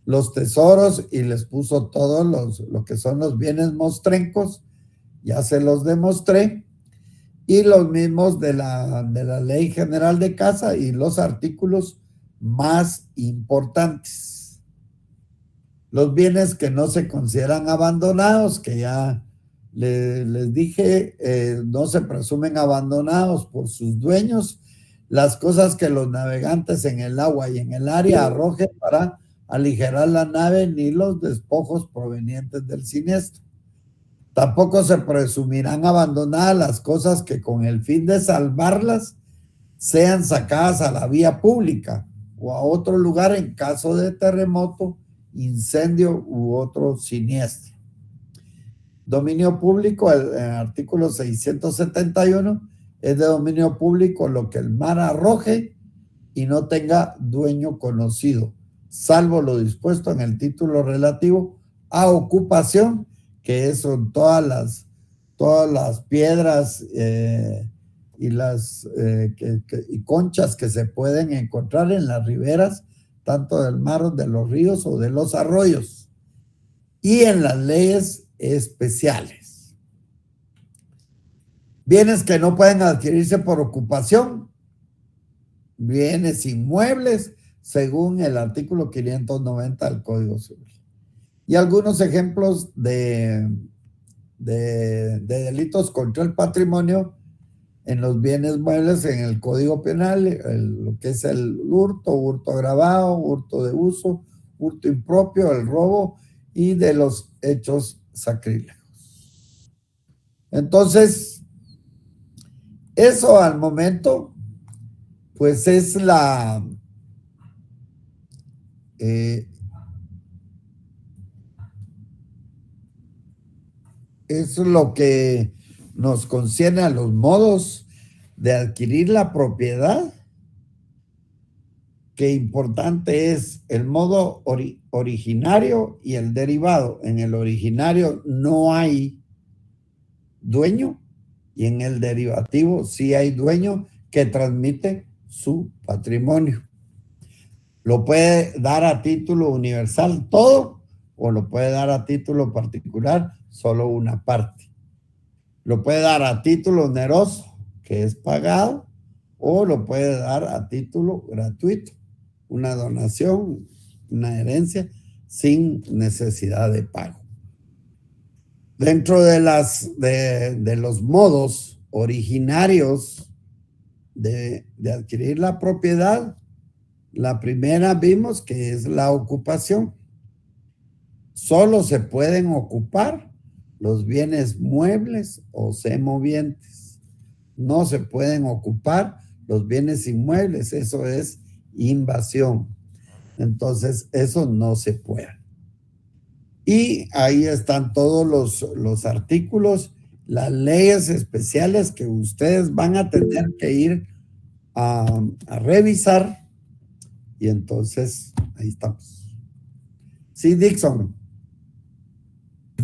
[SPEAKER 1] los tesoros, y les puso todos lo que son los bienes mostrencos, ya se los demostré, y los mismos de la Ley General de Caza y los artículos más importantes. Los bienes que no se consideran abandonados, que ya les dije, no se presumen abandonados por sus dueños, las cosas que los navegantes en el agua y en el área arrojen para aligerar la nave, ni los despojos provenientes del siniestro. Tampoco se presumirán abandonadas las cosas que con el fin de salvarlas sean sacadas a la vía pública o a otro lugar en caso de terremoto, incendio u otro siniestro. Dominio público, el artículo 671, es de dominio público lo que el mar arroje y no tenga dueño conocido, salvo lo dispuesto en el título relativo a ocupación, que son todas las piedras y conchas que se pueden encontrar en las riberas, tanto del mar, de los ríos o de los arroyos, y en las leyes especiales. Bienes que no pueden adquirirse por ocupación, bienes inmuebles, según el artículo 590 del Código Civil. Y algunos ejemplos de delitos contra el patrimonio en los bienes muebles en el Código Penal, lo que es el hurto agravado, hurto de uso, hurto impropio, el robo y de los hechos sacrílegos. Entonces, eso al momento, pues es es lo que nos concierne a los modos de adquirir la propiedad. Qué importante es el modo originario y el derivado. En el originario no hay dueño y en el derivativo sí hay dueño que transmite su patrimonio. Lo puede dar a título universal todo o lo puede dar a título particular solo una parte. Lo puede dar a título oneroso, que es pagado, o lo puede dar a título gratuito, una donación, una herencia, sin necesidad de pago. Dentro de los modos originarios de adquirir la propiedad, la primera vimos que es la ocupación. Solo se pueden ocupar los bienes muebles o semovientes. No se pueden ocupar los bienes inmuebles, eso es invasión. Entonces, eso no se puede. Y ahí están todos los artículos, las leyes especiales que ustedes van a tener que ir a revisar. Y entonces, ahí estamos. Sí, Dixon.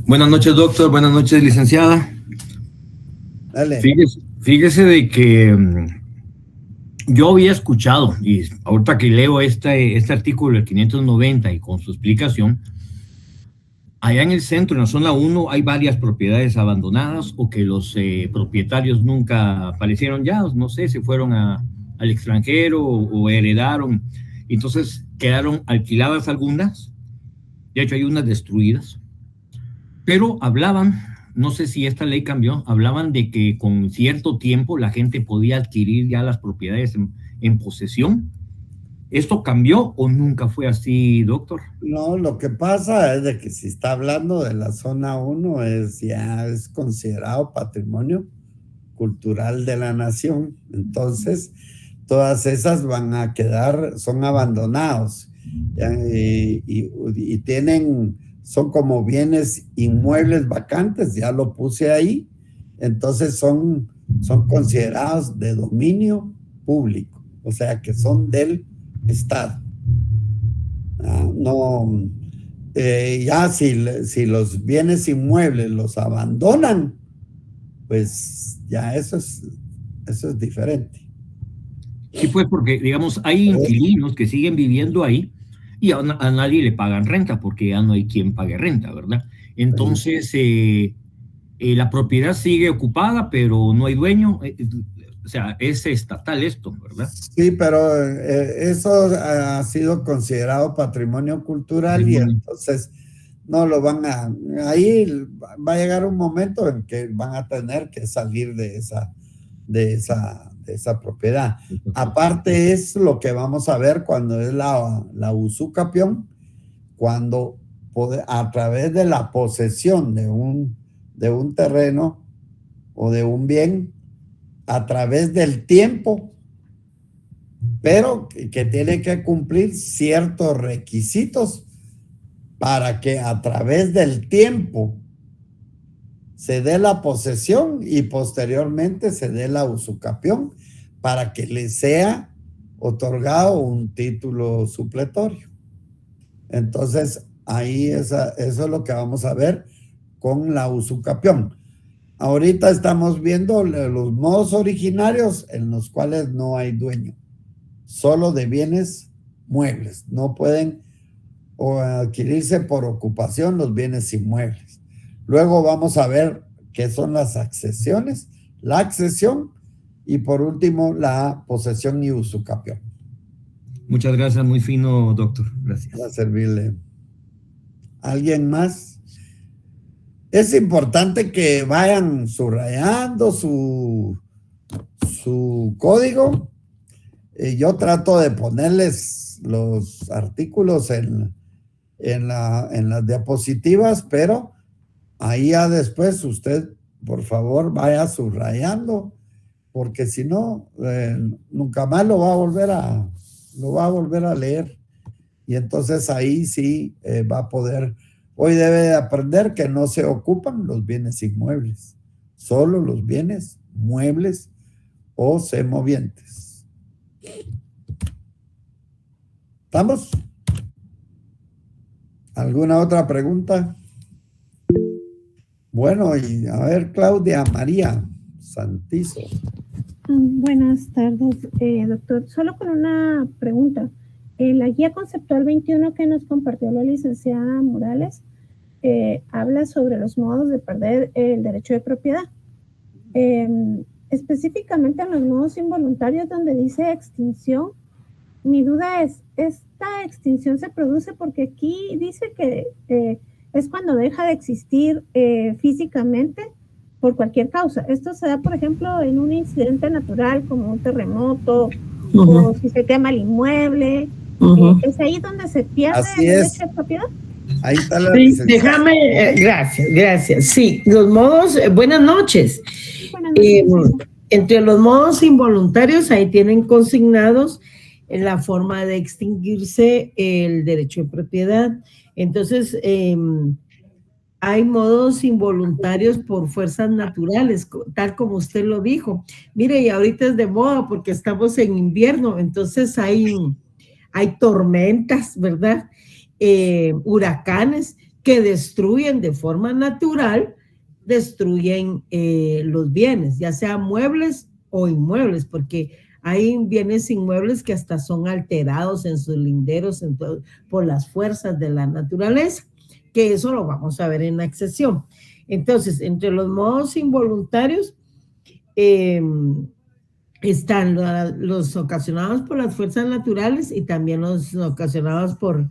[SPEAKER 8] Buenas noches, doctor. Buenas noches, licenciada.
[SPEAKER 1] Dale.
[SPEAKER 8] Fíjese de que yo había escuchado, y ahorita que leo este artículo del 590 y con su explicación, allá en el centro, en la zona 1, hay varias propiedades abandonadas o que los propietarios nunca aparecieron ya, no sé, se fueron al extranjero o heredaron. Entonces quedaron alquiladas algunas, de hecho hay unas destruidas, pero hablaban, no sé si esta ley cambió, hablaban de que con cierto tiempo la gente podía adquirir ya las propiedades en posesión, ¿Esto cambió o nunca fue así, doctor?
[SPEAKER 1] No, lo que pasa es de que si está hablando de la zona 1, ya es considerado patrimonio cultural de la nación. Entonces, todas esas van a quedar, son abandonados y son como bienes inmuebles vacantes, ya lo puse ahí. Entonces son considerados de dominio público, o sea que son del Estado. Ya si los bienes inmuebles los abandonan, pues ya eso es diferente.
[SPEAKER 8] Sí, pues porque, digamos, hay inquilinos que siguen viviendo ahí y a nadie le pagan renta porque ya no hay quien pague renta, ¿verdad? Entonces, la propiedad sigue ocupada, pero no hay dueño. O sea, es estatal esto, ¿verdad?
[SPEAKER 1] Sí, pero eso ha sido considerado patrimonio cultural y entonces no lo van a... Ahí va a llegar un momento en que van a tener que salir de esa propiedad. Aparte es lo que vamos a ver cuando es la usucapión, cuando a través de la posesión de un terreno o de un bien, a través del tiempo, pero que tiene que cumplir ciertos requisitos para que a través del tiempo se dé la posesión y posteriormente se dé la usucapión para que le sea otorgado un título supletorio. Entonces, ahí eso es lo que vamos a ver con la usucapión. Ahorita estamos viendo los modos originarios en los cuales no hay dueño, solo de bienes muebles. No pueden adquirirse por ocupación los bienes inmuebles. Luego vamos a ver qué son las accesiones, la accesión y por último la posesión y usucapión.
[SPEAKER 8] Muchas gracias, muy fino, doctor. Gracias.
[SPEAKER 1] Para servirle. ¿Alguien más? Es importante que vayan subrayando su código. Yo trato de ponerles los artículos en las diapositivas, pero ahí ya después usted, por favor, vaya subrayando, porque si no, nunca más lo va a volver a leer. Y entonces ahí sí va a poder... Hoy debe de aprender que no se ocupan los bienes inmuebles, solo los bienes muebles o semovientes. ¿Estamos? ¿Alguna otra pregunta? Bueno, y a ver, Claudia María Santizo.
[SPEAKER 9] Buenas tardes, doctor. Solo con una pregunta. En la guía conceptual 21 que nos compartió la licenciada Morales, habla sobre los modos de perder el derecho de propiedad. Específicamente en los modos involuntarios donde dice extinción, mi duda es, ¿esta extinción se produce porque aquí dice que es cuando deja de existir físicamente por cualquier causa? Esto se da, por ejemplo, en un incidente natural como un terremoto, o si se quema el inmueble. ¿Es ahí donde se pierde el derecho de propiedad?
[SPEAKER 1] Ahí está la
[SPEAKER 10] licenciada. Déjame, gracias. Sí, los modos, buenas noches. Buenas noches. Entre los modos involuntarios, ahí tienen consignados la forma de extinguirse el derecho de propiedad. Entonces, hay modos involuntarios por fuerzas naturales, tal como usted lo dijo. Mire, y ahorita es de moda porque estamos en invierno, entonces hay tormentas, ¿verdad? Huracanes que destruyen de forma natural, destruyen los bienes, ya sean muebles o inmuebles, porque hay bienes inmuebles que hasta son alterados en sus linderos por las fuerzas de la naturaleza, que eso lo vamos a ver en la accesión. Entonces, entre los modos involuntarios están los ocasionados por las fuerzas naturales y también los ocasionados por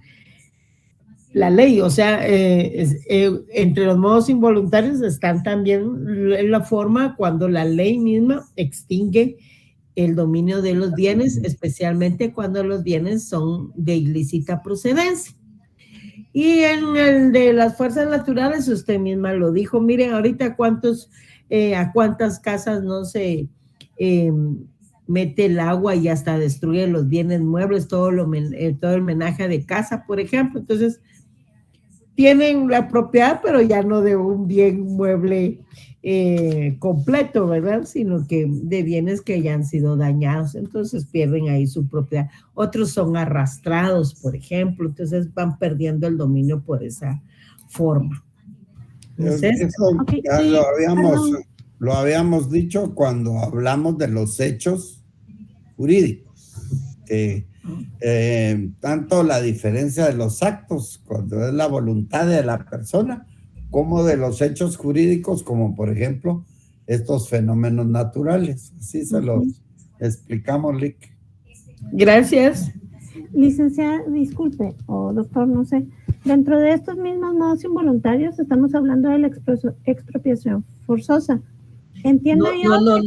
[SPEAKER 10] la ley. O sea, entre los modos involuntarios están también la forma cuando la ley misma extingue el dominio de los bienes, especialmente cuando los bienes son de ilícita procedencia. Y en el de las fuerzas naturales, usted misma lo dijo, miren ahorita a cuántas casas no se mete el agua y hasta destruye los bienes muebles, todo el menaje de casa, por ejemplo. Entonces, tienen la propiedad, pero ya no de un bien mueble completo, ¿verdad? Sino que de bienes que ya han sido dañados, entonces pierden ahí su propiedad. Otros son arrastrados, por ejemplo, entonces van perdiendo el dominio por esa forma. Entonces,
[SPEAKER 1] eso ya lo habíamos dicho cuando hablamos de los hechos jurídicos, que tanto la diferencia de los actos, cuando es la voluntad de la persona, como de los hechos jurídicos, como por ejemplo estos fenómenos naturales. Así se los explicamos, Lick.
[SPEAKER 10] Gracias.
[SPEAKER 9] Licenciada, disculpe, o doctor, no sé, dentro de estos mismos modos involuntarios estamos hablando de la expropiación forzosa. Entiendo yo.
[SPEAKER 10] No.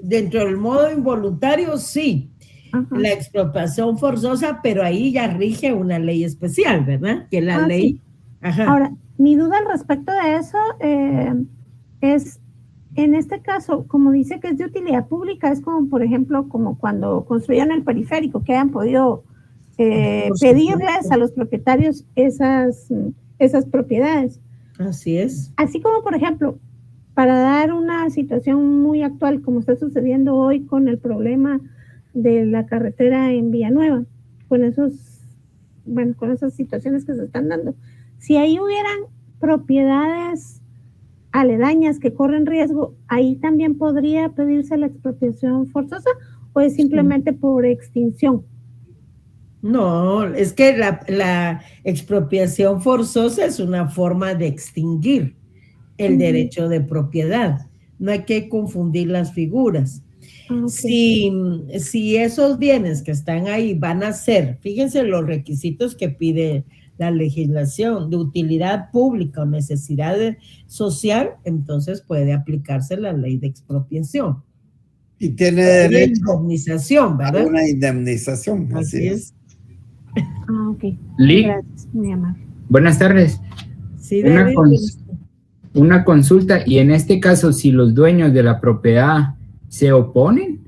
[SPEAKER 10] Dentro del modo involuntario, sí. Ajá. La expropiación forzosa, pero ahí ya rige una ley especial, ¿verdad? Que la ley...
[SPEAKER 9] Sí. Ajá. Ahora, mi duda al respecto de eso es, en este caso, como dice que es de utilidad pública, es como, por ejemplo, como cuando construyeron el periférico, que hayan podido pedirles a los propietarios esas propiedades.
[SPEAKER 10] Así es.
[SPEAKER 9] Así como, por ejemplo, para dar una situación muy actual, como está sucediendo hoy con el problema de la carretera en Villanueva, con esas situaciones que se están dando. Si ahí hubieran propiedades aledañas que corren riesgo, ¿ahí también podría pedirse la expropiación forzosa o es simplemente por extinción?
[SPEAKER 10] No, es que la expropiación forzosa es una forma de extinguir el derecho de propiedad. No hay que confundir las figuras. Okay. Si esos bienes que están ahí van a ser, fíjense los requisitos que pide la legislación, de utilidad pública o necesidad social, entonces puede aplicarse la ley de expropiación.
[SPEAKER 1] Y tiene derecho
[SPEAKER 10] a indemnización, ¿verdad?
[SPEAKER 1] A una indemnización, así es.
[SPEAKER 9] Ok.
[SPEAKER 11] Lick.
[SPEAKER 9] Gracias, muy amable.
[SPEAKER 11] Buenas tardes.
[SPEAKER 10] Sí,
[SPEAKER 11] una consulta, y en este caso, si los dueños de la propiedad se oponen,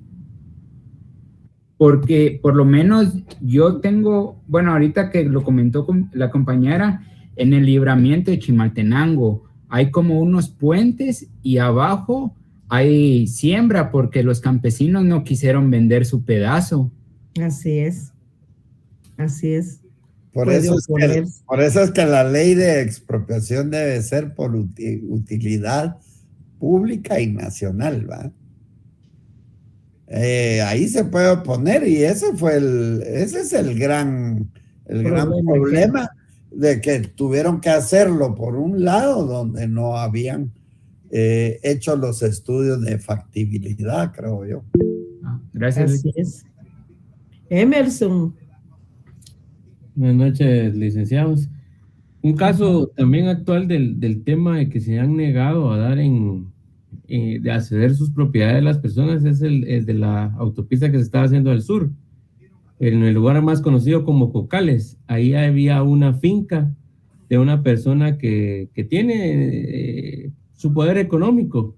[SPEAKER 11] porque por lo menos yo tengo, bueno, ahorita que lo comentó la compañera, en el libramiento de Chimaltenango hay como unos puentes y abajo hay siembra porque los campesinos no quisieron vender su pedazo.
[SPEAKER 10] Así es. Así es.
[SPEAKER 1] Por eso es que la ley de expropiación debe ser por utilidad pública y nacional, ¿va? Ahí se puede oponer y ese es el gran problema de que tuvieron que hacerlo por un lado donde no habían hecho los estudios de factibilidad, creo yo.
[SPEAKER 11] Gracias.
[SPEAKER 10] Así es. Emerson.
[SPEAKER 12] Buenas noches, licenciados. Un caso también actual del tema de que se han negado a dar de acceder sus propiedades a las personas es el de la autopista que se estaba haciendo al sur, en el lugar más conocido como Cocales. Ahí había una finca de una persona que tiene su poder económico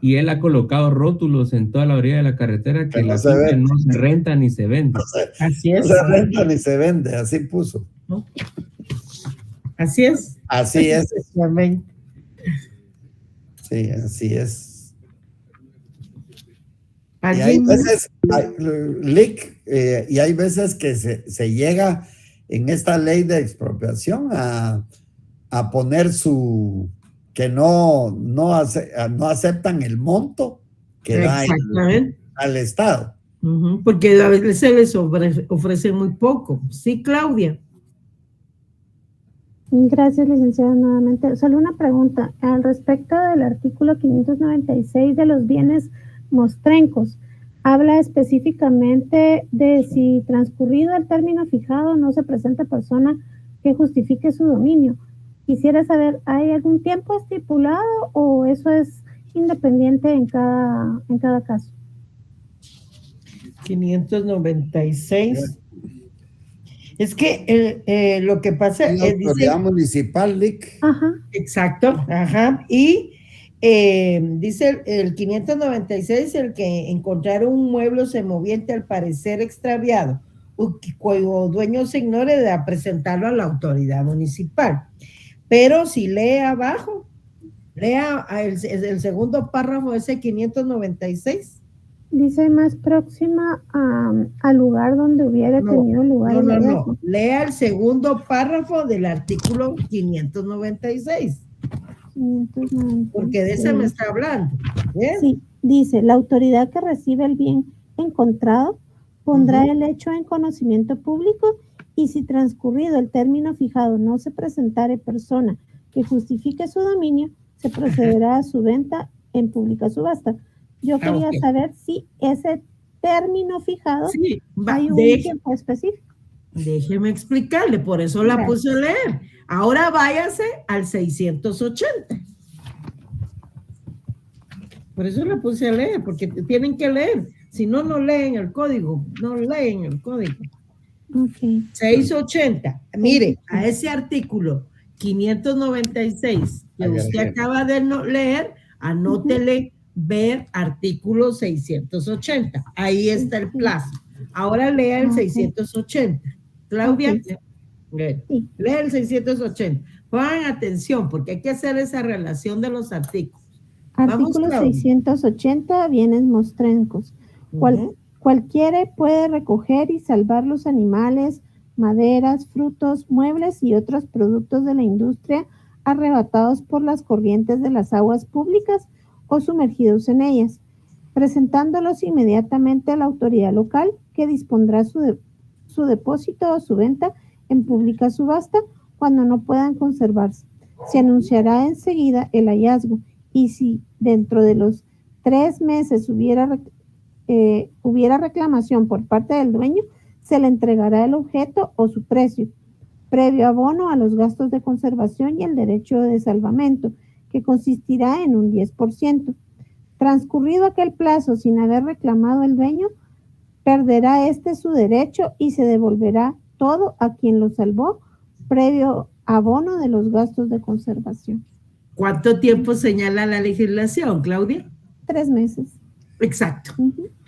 [SPEAKER 12] y él ha colocado rótulos en toda la orilla de la carretera que la finca no se renta ni se vende.
[SPEAKER 10] Así es.
[SPEAKER 1] No se renta ni se vende, así puso.
[SPEAKER 10] Así es.
[SPEAKER 1] Así es. Sí, así es. Y hay veces, Lick, y hay veces que se llega en esta ley de expropiación a poner que no aceptan el monto que da al Estado.
[SPEAKER 10] Porque a veces se les ofrece muy poco. Sí, Claudia.
[SPEAKER 9] Gracias, licenciada, nuevamente. Solo una pregunta. Al respecto del artículo 596 de los bienes mostrencos, habla específicamente de si transcurrido el término fijado no se presenta persona que justifique su dominio. Quisiera saber, ¿hay algún tiempo estipulado o eso es independiente en cada caso?
[SPEAKER 10] 596. Es que lo que pasa
[SPEAKER 1] es la
[SPEAKER 10] es
[SPEAKER 1] autoridad municipal, Lick.
[SPEAKER 10] Ajá. Exacto, ajá. Y dice el 596, el que encontraron un mueble semoviente al parecer extraviado, cuyo dueño se ignore, de presentarlo a la autoridad municipal. Pero si lee abajo, lea el segundo párrafo de ese 596.
[SPEAKER 9] Dice más próxima al lugar donde hubiera tenido lugar el hallazgo.
[SPEAKER 10] Lea el segundo párrafo del artículo 596.
[SPEAKER 9] 596.
[SPEAKER 10] Porque de ese me está hablando. ¿Bien?
[SPEAKER 9] Sí, dice, la autoridad que recibe el bien encontrado pondrá el hecho en conocimiento público y si transcurrido el término fijado no se presentare persona que justifique su dominio, se procederá a su venta en pública subasta. Yo quería saber si ese término fijado hay un tiempo específico.
[SPEAKER 10] Déjeme explicarle, por eso la puse a leer. Ahora váyase al 680. Por eso la puse a leer, porque tienen que leer. Si no, no leen el código. No leen el código. 680. Mire, a ese artículo 596 que usted acaba de leer, anótele ver artículo 680. Ahí está el plazo. Ahora lea el 680. Claudia, lea el 680. Pongan atención porque hay que hacer esa relación de los artículos.
[SPEAKER 9] Artículo 680, bienes mostrencos. Cualquiera puede recoger y salvar los animales, maderas, frutos, muebles y otros productos de la industria arrebatados por las corrientes de las aguas públicas o sumergidos en ellas, presentándolos inmediatamente a la autoridad local que dispondrá su depósito o su venta en pública subasta cuando no puedan conservarse. Se anunciará enseguida el hallazgo y si dentro de los 3 meses hubiera reclamación por parte del dueño, se le entregará el objeto o su precio, previo abono a los gastos de conservación y el derecho de salvamento, que consistirá en un 10%. Transcurrido aquel plazo sin haber reclamado el dueño, perderá su derecho y se devolverá todo a quien lo salvó, previo abono de los gastos de conservación.
[SPEAKER 10] ¿Cuánto tiempo señala la legislación, Claudia?
[SPEAKER 9] 3 meses.
[SPEAKER 10] Exacto.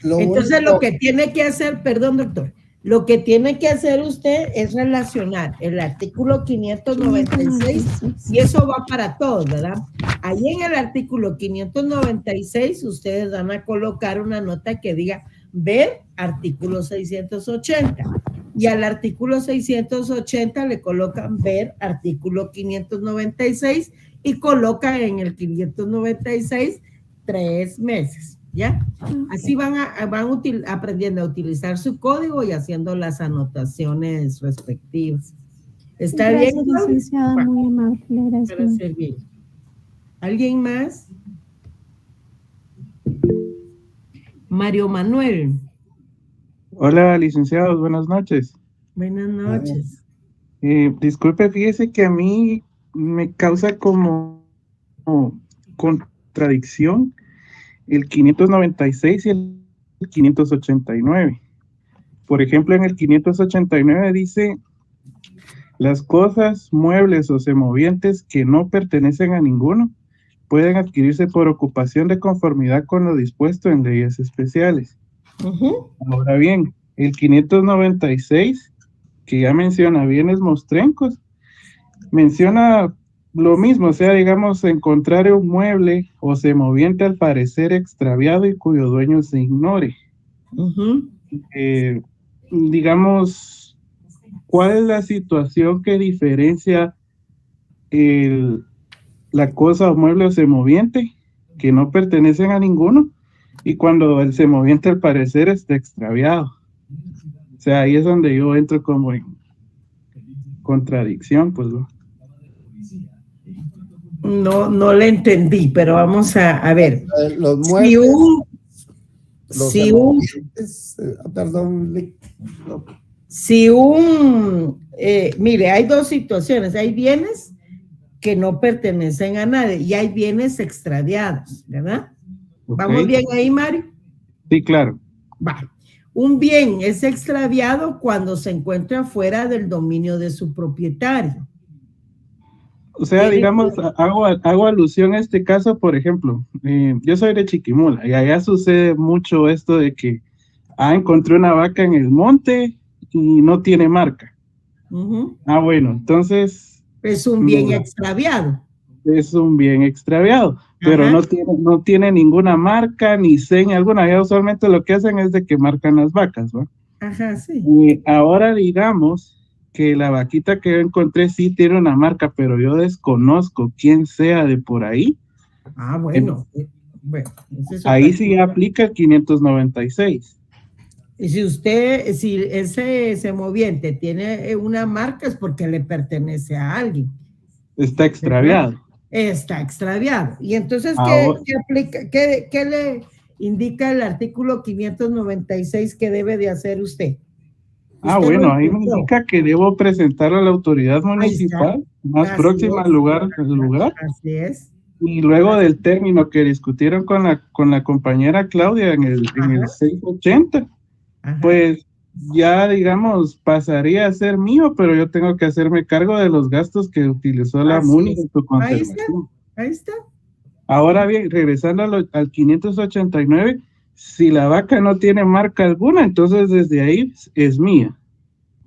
[SPEAKER 10] Entonces lo que tiene que hacer, perdón, doctor, lo que tiene que hacer usted es relacionar el artículo 596 y eso va para todos, ¿verdad? Ahí en el artículo 596 ustedes van a colocar una nota que diga ver artículo 680 y al artículo 680 le colocan ver artículo 596 y colocan en el 596 3 meses. ¿Ya? Así van aprendiendo a utilizar su código y haciendo las anotaciones respectivas. ¿Está bien?
[SPEAKER 9] Licenciada, muy amable, gracias.
[SPEAKER 10] Para servir. ¿Alguien más? Mario Manuel.
[SPEAKER 13] Hola, licenciados, buenas noches.
[SPEAKER 10] Buenas noches.
[SPEAKER 13] Disculpe, fíjese que a mí me causa como contradicción el 596 y el 589. Por ejemplo, en el 589 dice, las cosas, muebles o semovientes que no pertenecen a ninguno pueden adquirirse por ocupación de conformidad con lo dispuesto en leyes especiales. Ahora bien, el 596, que ya menciona bienes mostrencos, menciona lo mismo, o sea, digamos, encontrar un mueble o semoviente al parecer extraviado y cuyo dueño se ignore. Digamos, ¿cuál es la situación que diferencia la cosa o mueble o semoviente que no pertenecen a ninguno y cuando el semoviente al parecer está extraviado? O sea, ahí es donde yo entro como en contradicción, pues, ¿no?
[SPEAKER 10] No le entendí, pero vamos a ver.
[SPEAKER 1] Los muebles,
[SPEAKER 10] mire, hay 2 situaciones. Hay bienes que no pertenecen a nadie y hay bienes extraviados, ¿verdad? ¿Vamos bien ahí, Mario?
[SPEAKER 13] Sí, claro.
[SPEAKER 10] Va. Un bien es extraviado cuando se encuentra fuera del dominio de su propietario.
[SPEAKER 13] O sea, digamos, hago alusión a este caso, por ejemplo, yo soy de Chiquimula y allá sucede mucho esto de que encontré una vaca en el monte y no tiene marca. Bueno, entonces...
[SPEAKER 10] Es un bien extraviado.
[SPEAKER 13] Es un bien extraviado, pero no tiene ninguna marca ni seña alguna. Ya usualmente lo que hacen es de que marcan las vacas, ¿no?
[SPEAKER 10] Ajá, sí.
[SPEAKER 13] Y ahora digamos que la vaquita que yo encontré sí tiene una marca, pero yo desconozco quién sea de por ahí.
[SPEAKER 10] Bueno.
[SPEAKER 13] Ahí sí aplica el 596.
[SPEAKER 10] Y si ese semoviente tiene una marca es porque le pertenece a alguien.
[SPEAKER 13] Está extraviado.
[SPEAKER 10] Está extraviado. Y entonces, ¿qué aplica? ¿Qué le indica el artículo 596 que debe de hacer usted?
[SPEAKER 13] Bueno, ahí me indica que debo presentar a la autoridad municipal más próxima al lugar.
[SPEAKER 10] Así es.
[SPEAKER 13] Y luego del término que discutieron con la compañera Claudia en el 680, pues ya, digamos, pasaría a ser mío, pero yo tengo que hacerme cargo de los gastos que utilizó la MUNI en su conservación.
[SPEAKER 10] Ahí está.
[SPEAKER 13] Ahora bien, regresando al 589, si la vaca no tiene marca alguna, entonces desde ahí es mía.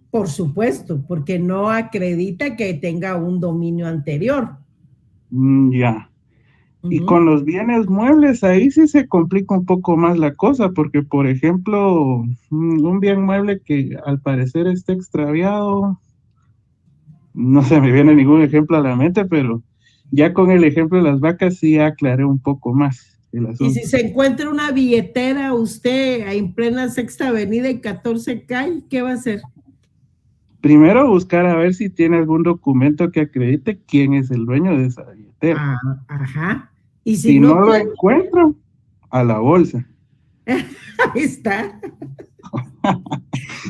[SPEAKER 10] Por supuesto, porque no acredita que tenga un dominio anterior.
[SPEAKER 13] Ya. Y con los bienes muebles, ahí sí se complica un poco más la cosa, porque, por ejemplo, un bien mueble que al parecer está extraviado, no se me viene ningún ejemplo a la mente, pero ya con el ejemplo de las vacas sí aclaré un poco más el asunto.
[SPEAKER 10] Y si se encuentra una billetera usted en plena Sexta Avenida y 14 calle, ¿qué va a hacer?
[SPEAKER 13] Primero buscar a ver si tiene algún documento que acredite quién es el dueño de esa billetera.
[SPEAKER 10] Y
[SPEAKER 13] si no lo encuentro, a la bolsa.
[SPEAKER 10] Ahí está.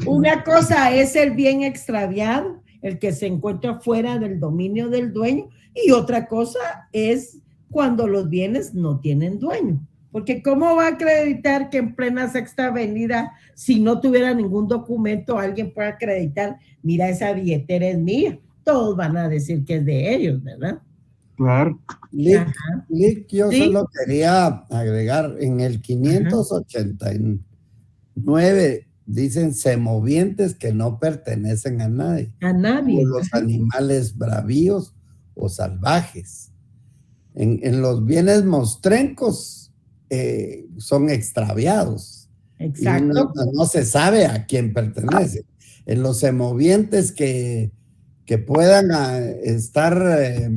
[SPEAKER 10] Una cosa es el bien extraviado, el que se encuentra fuera del dominio del dueño, y otra cosa es cuando los bienes no tienen dueño. Porque ¿cómo va a acreditar que en plena Sexta Avenida, si no tuviera ningún documento, alguien puede acreditar, mira, esa billetera es mía? Todos van a decir que es de ellos, ¿verdad?
[SPEAKER 13] Claro.
[SPEAKER 1] Lick, yo solo quería agregar, en el 589 dicen semovientes que no pertenecen a nadie.
[SPEAKER 10] A nadie.
[SPEAKER 1] O los animales bravíos o salvajes. En los bienes mostrencos son extraviados.
[SPEAKER 10] Exacto.
[SPEAKER 1] No se sabe a quién pertenece. En los semovientes que puedan estar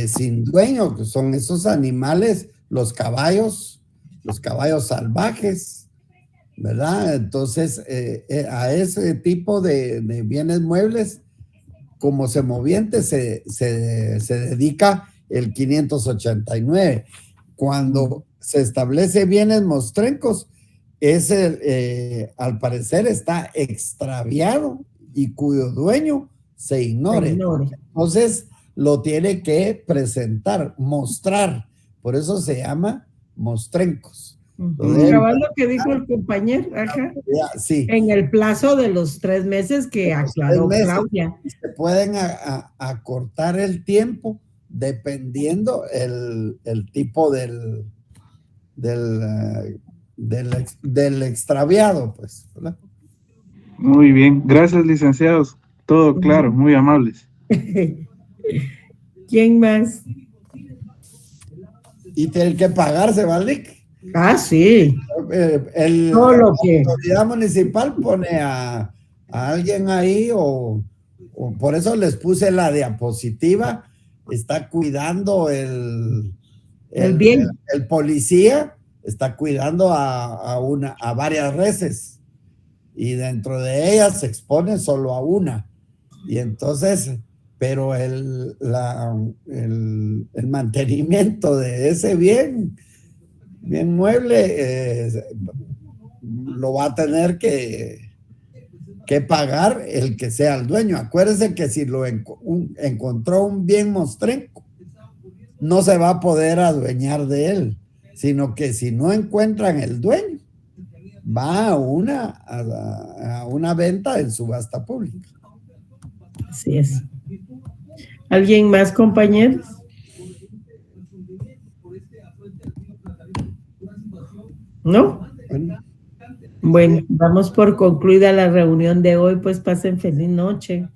[SPEAKER 1] sin dueño, que son esos animales, los caballos salvajes, ¿verdad? Entonces, a ese tipo de bienes muebles, como semoviente, se dedica el 589. Cuando se establece bienes mostrencos, al parecer está extraviado y cuyo dueño se ignore. Entonces, lo tiene que presentar, mostrar. Por eso se llama mostrencos.
[SPEAKER 10] Cabal lo que dijo el compañero,
[SPEAKER 1] sí.
[SPEAKER 10] En el plazo de los 3 meses que aclaró Claudia.
[SPEAKER 1] Se pueden acortar el tiempo dependiendo el tipo del extraviado, pues, ¿verdad?
[SPEAKER 13] Muy bien, gracias, licenciados. Todo claro, muy amables.
[SPEAKER 10] ¿Quién más?
[SPEAKER 1] Y tiene que pagarse, ¿vale?
[SPEAKER 10] Sí.
[SPEAKER 1] La autoridad municipal pone a alguien ahí o por eso les puse la diapositiva. Está cuidando el
[SPEAKER 10] bien.
[SPEAKER 1] El policía está cuidando a varias reses y dentro de ellas se expone solo a una. Y entonces, pero el mantenimiento de ese bien mueble lo va a tener que pagar el que sea el dueño. Acuérdense que si encontró un bien mostrenco, no se va a poder adueñar de él, sino que si no encuentran el dueño, va a una venta en subasta pública.
[SPEAKER 10] Así es. ¿Alguien más, compañeros? ¿No? Bueno, damos por concluida la reunión de hoy, pues pasen feliz noche.